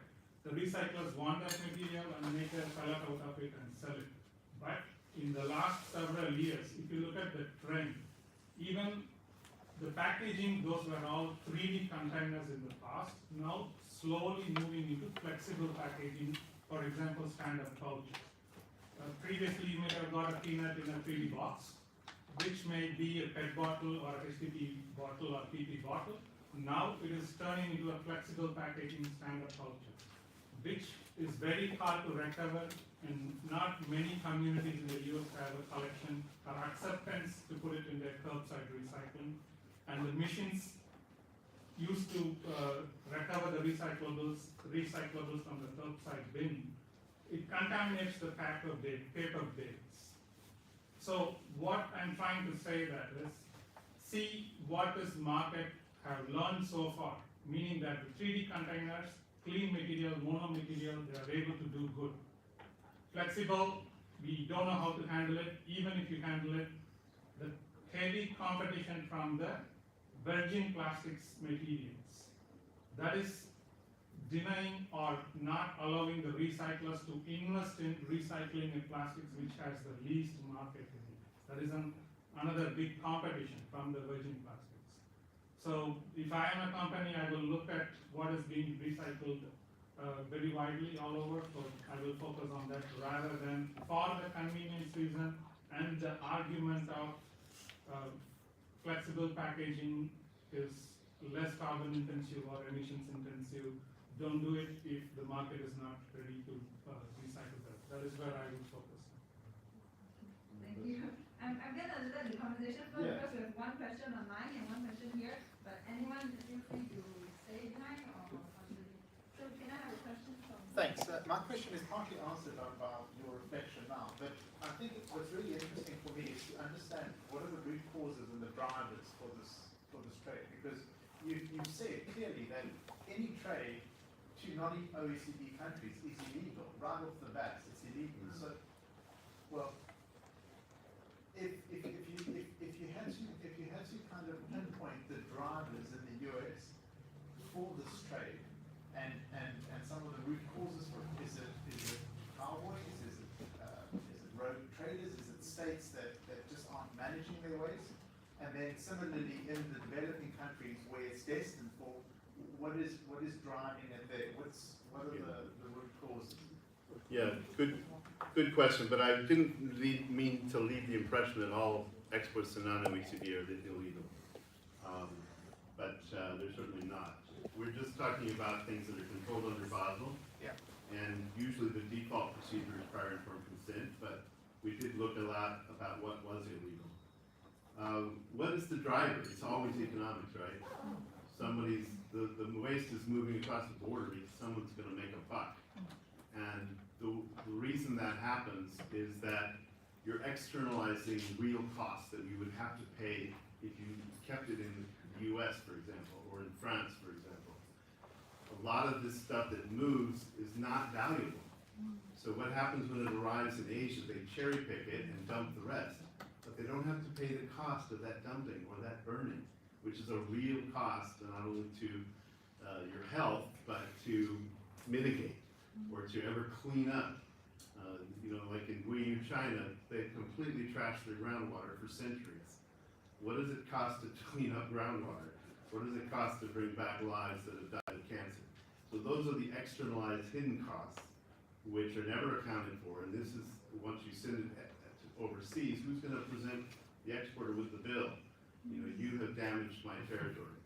the recyclers want that material and make a pellet out of it and sell it. But in the last several years, if you look at the trend, even the packaging, those were all 3D containers in the past, now slowly moving into flexible packaging, for example, stand-up pouches. Previously, you may have got a peanut in a 3D box, which may be a PET bottle or a HDPE bottle or PP bottle. Now it is turning into a flexible packaging stand-up pouches, which is very hard to recover, and not many communities in the US have a collection or acceptance to put it in their curbside recycling. And the machines used to recover the recyclables from the curbside bin, it contaminates the paper bins. So what I'm trying to say that is, see what this market have learned so far, meaning that the 3D containers, clean material, mono material, they are able to do good. Flexible, we don't know how to handle it. Even if you handle it, the heavy competition from the virgin plastics materials, that is denying or not allowing the recyclers to invest in recycling a plastics which has the least market in it. That is another big competition from the virgin plastics. So if I am a company, I will look at what is being recycled very widely all over, so I will focus on that rather than for the convenience reason and the argument of flexible packaging is less carbon intensive or emissions intensive. Don't do it if the market is not ready to recycle that. That is where I would focus. Thank you. I'm gonna let the conversation flow because we have one question online and one question here. But anyone feel free to stay behind or so can I have a question from? Thanks. My question is partly answered about your reflection now, but I think what's really interesting for me is to understand what are the root causes and the drivers for this trade, because you've said clearly that any trade to non-OECD countries is illegal. Right off the bat, it's illegal. So, well, if you had to kind of pinpoint the drivers in the US for this trade and some of the root causes for it, is it cowboys, is it road traders, is it states that just aren't managing their waste? And then similarly in the developing countries where it's destined for, what is driving it there? What are the root causes? Yeah, good question, but I didn't mean to leave the impression that all exports to non-OECD are illegal. But they're certainly not. We're just talking about things that are controlled under Basel. Yeah. And usually the default procedure is prior informed consent, but we did look a lot about what was illegal. What is the driver? It's always economics, right? The waste is moving across the border because someone's going to make a buck. And the reason that happens is that you're externalizing real costs that you would have to pay if you kept it in the US, for example, or in France, for example. A lot of this stuff that moves is not valuable. So what happens when it arrives in Asia, they cherry pick it and dump the rest. But they don't have to pay the cost of that dumping or that burning, which is a real cost, not only to your health, but to mitigate or to ever clean up. Like in Guiyu, China, they completely trashed their groundwater for centuries. What does it cost to clean up groundwater? What does it cost to bring back lives that have died of cancer? So those are the externalized hidden costs, which are never accounted for. And this is, once you send it overseas, who's going to present the exporter with the bill? You have damaged my territory.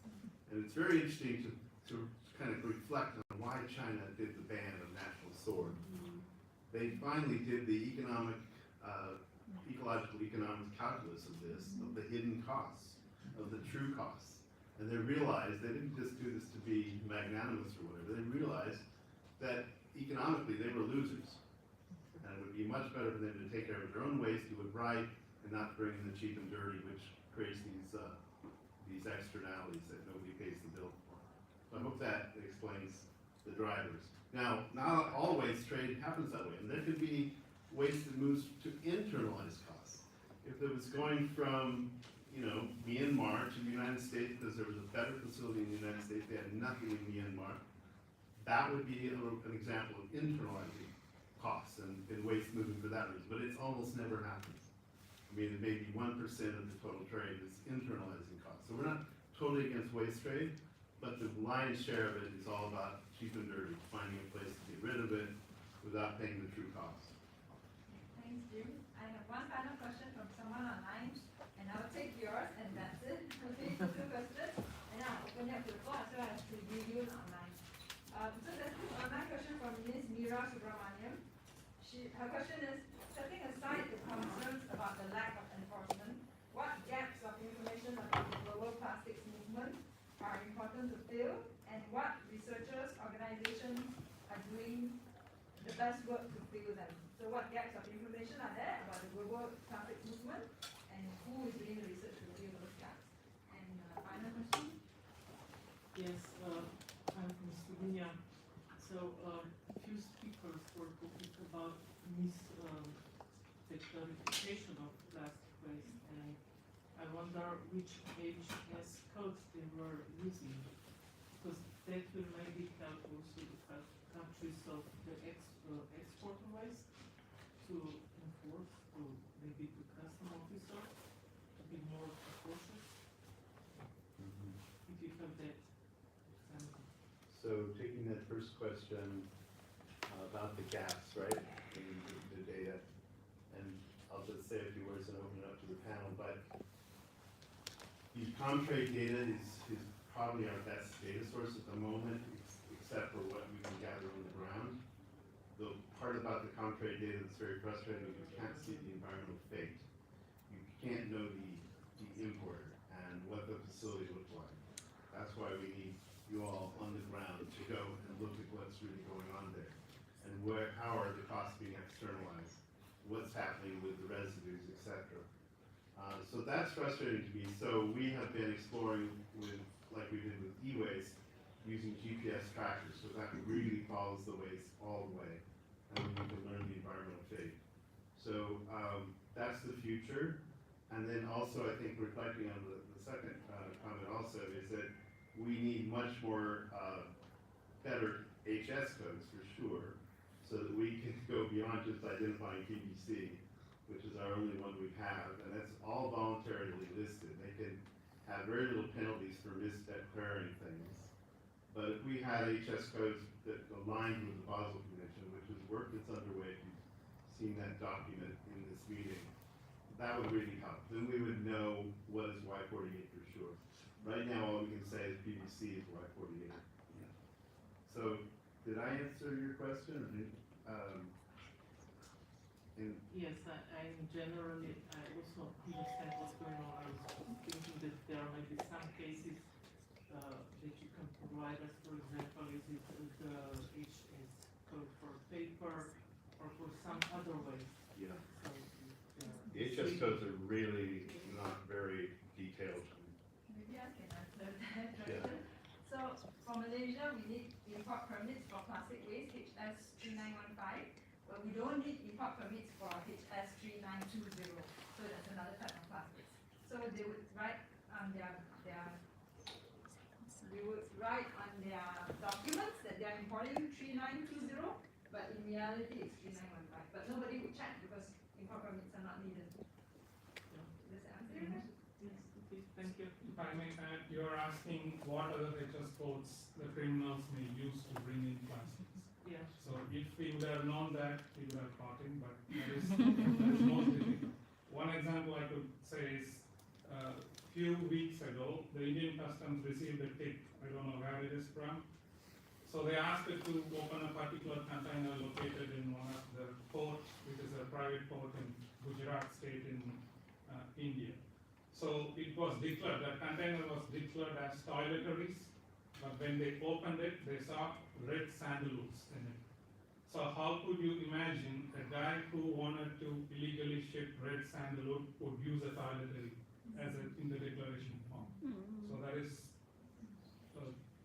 And it's very interesting to kind of reflect on why China did the ban of national sword. They finally did the ecological economics calculus of this, of the hidden costs, of the true costs. And they realized, they didn't just do this to be magnanimous or whatever, they realized that economically they were losers. And it would be much better for them to take care of their own waste, do it right, and not bring in the cheap and dirty, which creates these externalities that nobody pays the bill for. So I hope that explains the drivers. Now, not all waste trade happens that way, and there could be waste that moves to internalized costs. If it was going from, Myanmar to the United States because there was a better facility in the United States, they had nothing in Myanmar, that would be an example of internalizing costs and waste moving for that reason, but it almost never happens. I mean, maybe 1% of the total trade is internalizing costs. So we're not totally against waste trade, but the lion's share of it is all about cheap and dirty, finding a place to get rid of it without paying the true cost. Thanks, Jim. I have one final question from someone online, and I'll take yours, and that's it. Okay, so 2 questions, and I'll open it up to the floor as well as to review online. So there's this online question from Ms. Meera Subramaniam. Her question is, setting aside the concerns about the lack of enforcement, what gaps of information about the global plastics movement are important to fill, and what researchers, organizations are doing the best work to fill them? So what gaps of information are there about the global plastics movement, and who is doing the research to fill those gaps? And final question? Yes, I'm from Slovenia. So a few speakers were talking about misdeclarification of plastic waste, and I wonder which BRS codes they were using, because that will maybe help also the countries of the export waste to enforce, to maybe to custom officers to be more cautious. If you have that example. So taking that first question about the gaps, right, in the data, and I'll just say a few words and open it up to the panel, but the Comtrade data is probably our best data source at the moment, except for what we can gather on the ground. The part about the Comtrade data that's very frustrating is you can't see the environmental fate. You can't know the importer and what the facility looked like. That's why we need you all on the ground to go and look at what's really going on there. And how are the costs being externalized? What's happening with the residues, etc. So that's frustrating to me. So we have been exploring like we did with e-waste, using GPS trackers, so that really follows the waste all the way, and we can learn the environmental fate. So that's the future. And then also, I think reflecting on the second comment also is that we need much more better HS codes for sure, so that we can go beyond just identifying PVC, which is our only one we have, and that's all voluntarily listed. They can have very little penalties for misdeclaring things. But if we had HS codes that aligned with the Basel Convention, which is work that's underway, if you've seen that document in this meeting, that would really help. Then we would know what is Y48 for sure. Right now, all we can say is PVC is Y48. So, did I answer your question? Yes, I generally, I also understand what's going on. I was thinking that there may be some cases that you can provide us, for example, is it the HS code for paper or for some other ways? Yeah. So, the HS codes are really not very detailed. Maybe I can answer that question. So for Malaysia, we need import permits for plastic waste, HS3915, but we don't need import permits for HS3920. So that's another type of plastics. So they would write on their documents that they are importing 3920, but in reality it's 3915. But nobody would check because import permits are not needed. Does that answer your question? yes, okay, thank you. If I may add, you're asking what other HS codes the criminals may use to bring in plastics. Yeah. So if we would have known that, we would have caught him, but that is no difficult. One example I could say is few weeks ago, the Indian Customs received a tip, I don't know where it is from. So they asked it to open a particular container located in one of the ports, which is a private port in Gujarat state in India. So it was declared, that container was declared as toiletries, but when they opened it, they saw red sandalwoods in it. So how could you imagine a guy who wanted to illegally ship red sandalwood would use a toiletry as in the declaration form? So that is,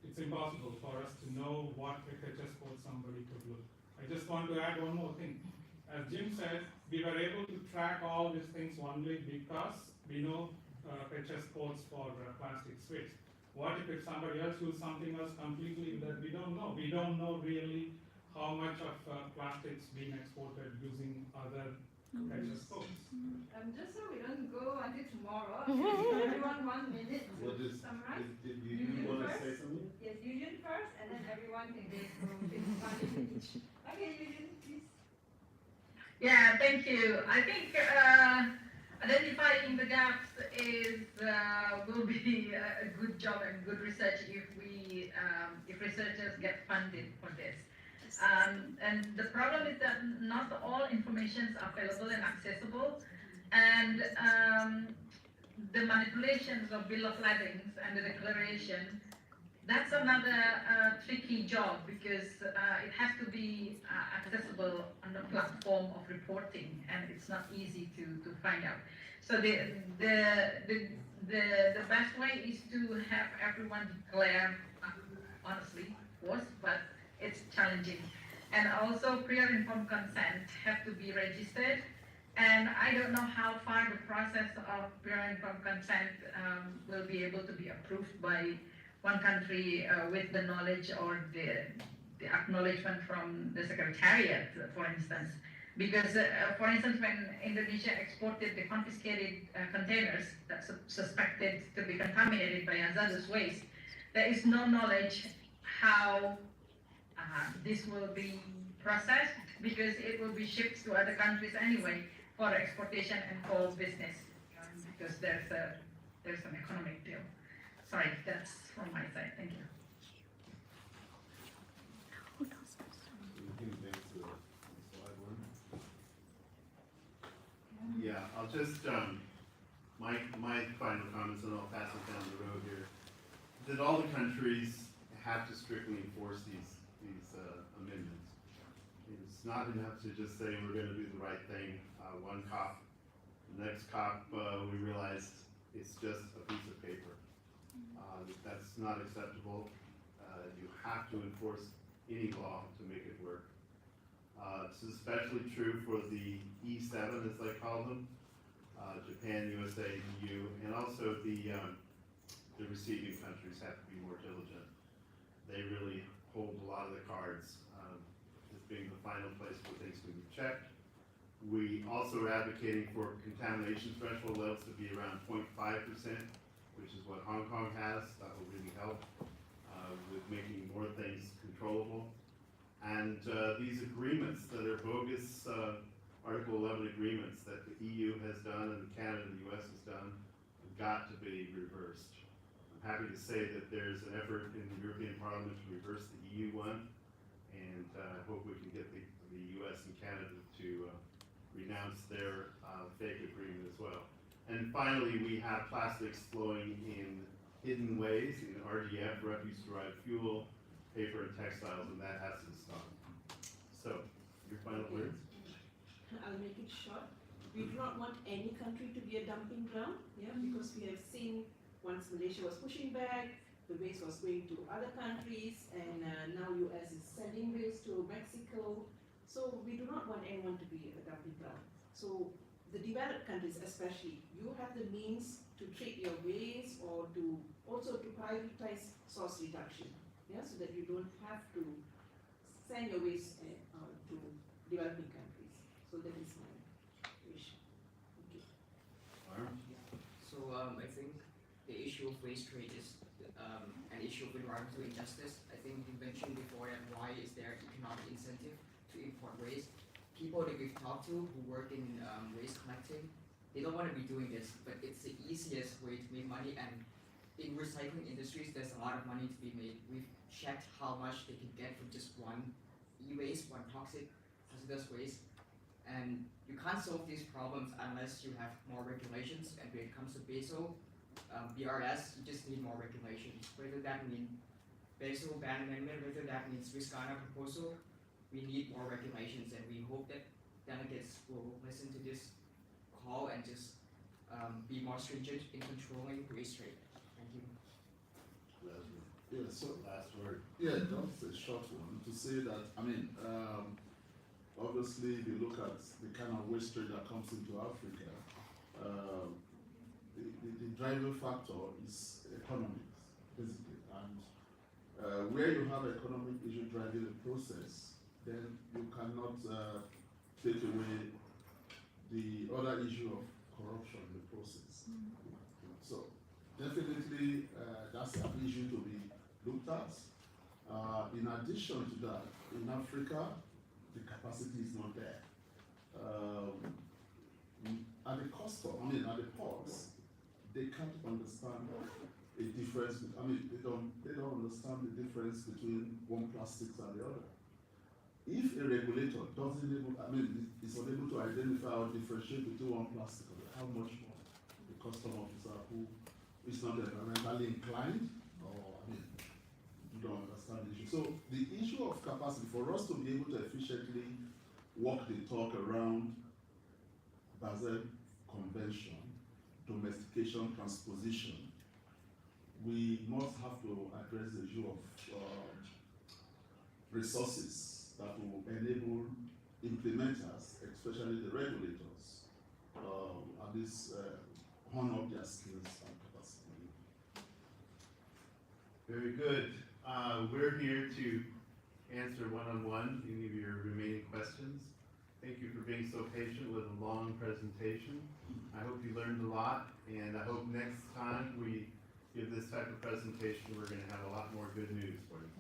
it's impossible for us to know what FHS code somebody could look. I just want to add one more thing. As Jim said, we were able to track all these things only because we know FHS codes for plastics waste. What if somebody else used something else completely that we don't know? We don't know really how much of plastics being exported using other FHS codes. Just so we don't go until tomorrow, everyone 1 minute to summarize. Did you want to say something? Yes, Eugene first, and then everyone can go through 5 minutes each. Okay, Eugene, please. Yeah, thank you. I think identifying the gaps is will be a good job and good research if researchers get funded for this. And the problem is that not all information is available and accessible, and the manipulations of bill of ladings and the declaration, that's another tricky job because it has to be accessible on the platform of reporting, and it's not easy to find out. So the best way is to have everyone declare, honestly, of course, but it's challenging. And also prior informed consent have to be registered. And I don't know how far the process of prior informed consent will be able to be approved by one country with the knowledge or the acknowledgement from the Secretariat, for instance. Because, for instance, when Indonesia exported the confiscated containers that suspected to be contaminated by hazardous waste, there is no knowledge how this will be processed, because it will be shipped to other countries anyway for exportation and for business, because there's an economic deal. Sorry, that's from my side. Thank you. Yeah, I'll just my final comments, and I'll pass it down the road here. That all the countries have to strictly enforce these amendments. It's not enough to just say we're going to do the right thing. One cop, the next cop, we realized it's just a piece of paper. That's not acceptable. You have to enforce any law to make it work. It's especially true for the E7, as they call them, Japan, USA, EU, and also the receiving countries have to be more diligent. They really hold a lot of the cards as being the final place where things can be checked. We also are advocating for contamination threshold levels to be around 0.5%, which is what Hong Kong has. That will really help with making more things controllable. And these agreements that are bogus, Article 11 agreements that the EU has done and Canada and the US has done, have got to be reversed. I'm happy to say that there's an effort in the European Parliament to reverse the EU one, and I hope we can get the US and Canada to renounce their fake agreement as well. And finally, we have plastics flowing in hidden ways, in RDF, refuse-derived fuel, paper and textiles, and that has to stop. So, your final words? I'll make it short. We do not want any country to be a dumping ground, because we have seen once Malaysia was pushing back, the waste was going to other countries, and now US is sending waste to Mexico. So we do not want anyone to be a dumping ground. So the developed countries especially, you have the means to treat your waste or to also to prioritize source reduction, so that you don't have to send your waste to developing countries. So that is my wish. Thank you. So I think the issue of waste trade is an issue of environmental injustice. I think you mentioned before that why is there economic incentive to import waste? People that we've talked to who work in waste collecting, they don't want to be doing this, but it's the easiest way to make money. And in recycling industries, there's a lot of money to be made. We've checked how much they can get from just one e-waste, one toxic hazardous waste. And you can't solve these problems unless you have more regulations. And when it comes to Basel, BRS, you just need more regulations. Whether that means Basel ban amendment, whether that means Swiss Ghana proposal, we need more regulations, and we hope that delegates will listen to this call and just be more stringent in controlling waste trade. Thank you. Yeah, so Last word. yeah, just a short one to say that, I mean, obviously, if you look at the kind of waste trade that comes into Africa, the driving factor is economics, basically. And where you have economic issue driving the process, then you cannot take away the other issue of corruption in the process. So definitely that's an issue to be looked at. In addition to that, in Africa, the capacity is not there. At the at the ports, they can't understand a difference. They don't understand the difference between one plastics and the other. If a regulator is unable to identify or differentiate between one plastic and the other, how much more the custom officer who is not environmentally inclined or you don't understand the issue. So the issue of capacity for us to be able to efficiently walk the talk around Basel Convention, domestication, transposition, we must have to address the issue of resources that will enable implementers, especially the regulators, at least hone up their skills and capacity. Very good. We're here to answer one-on-one any of your remaining questions. Thank you for being so patient with a long presentation. I hope you learned a lot, and I hope next time we give this type of presentation, we're going to have a lot more good news for you.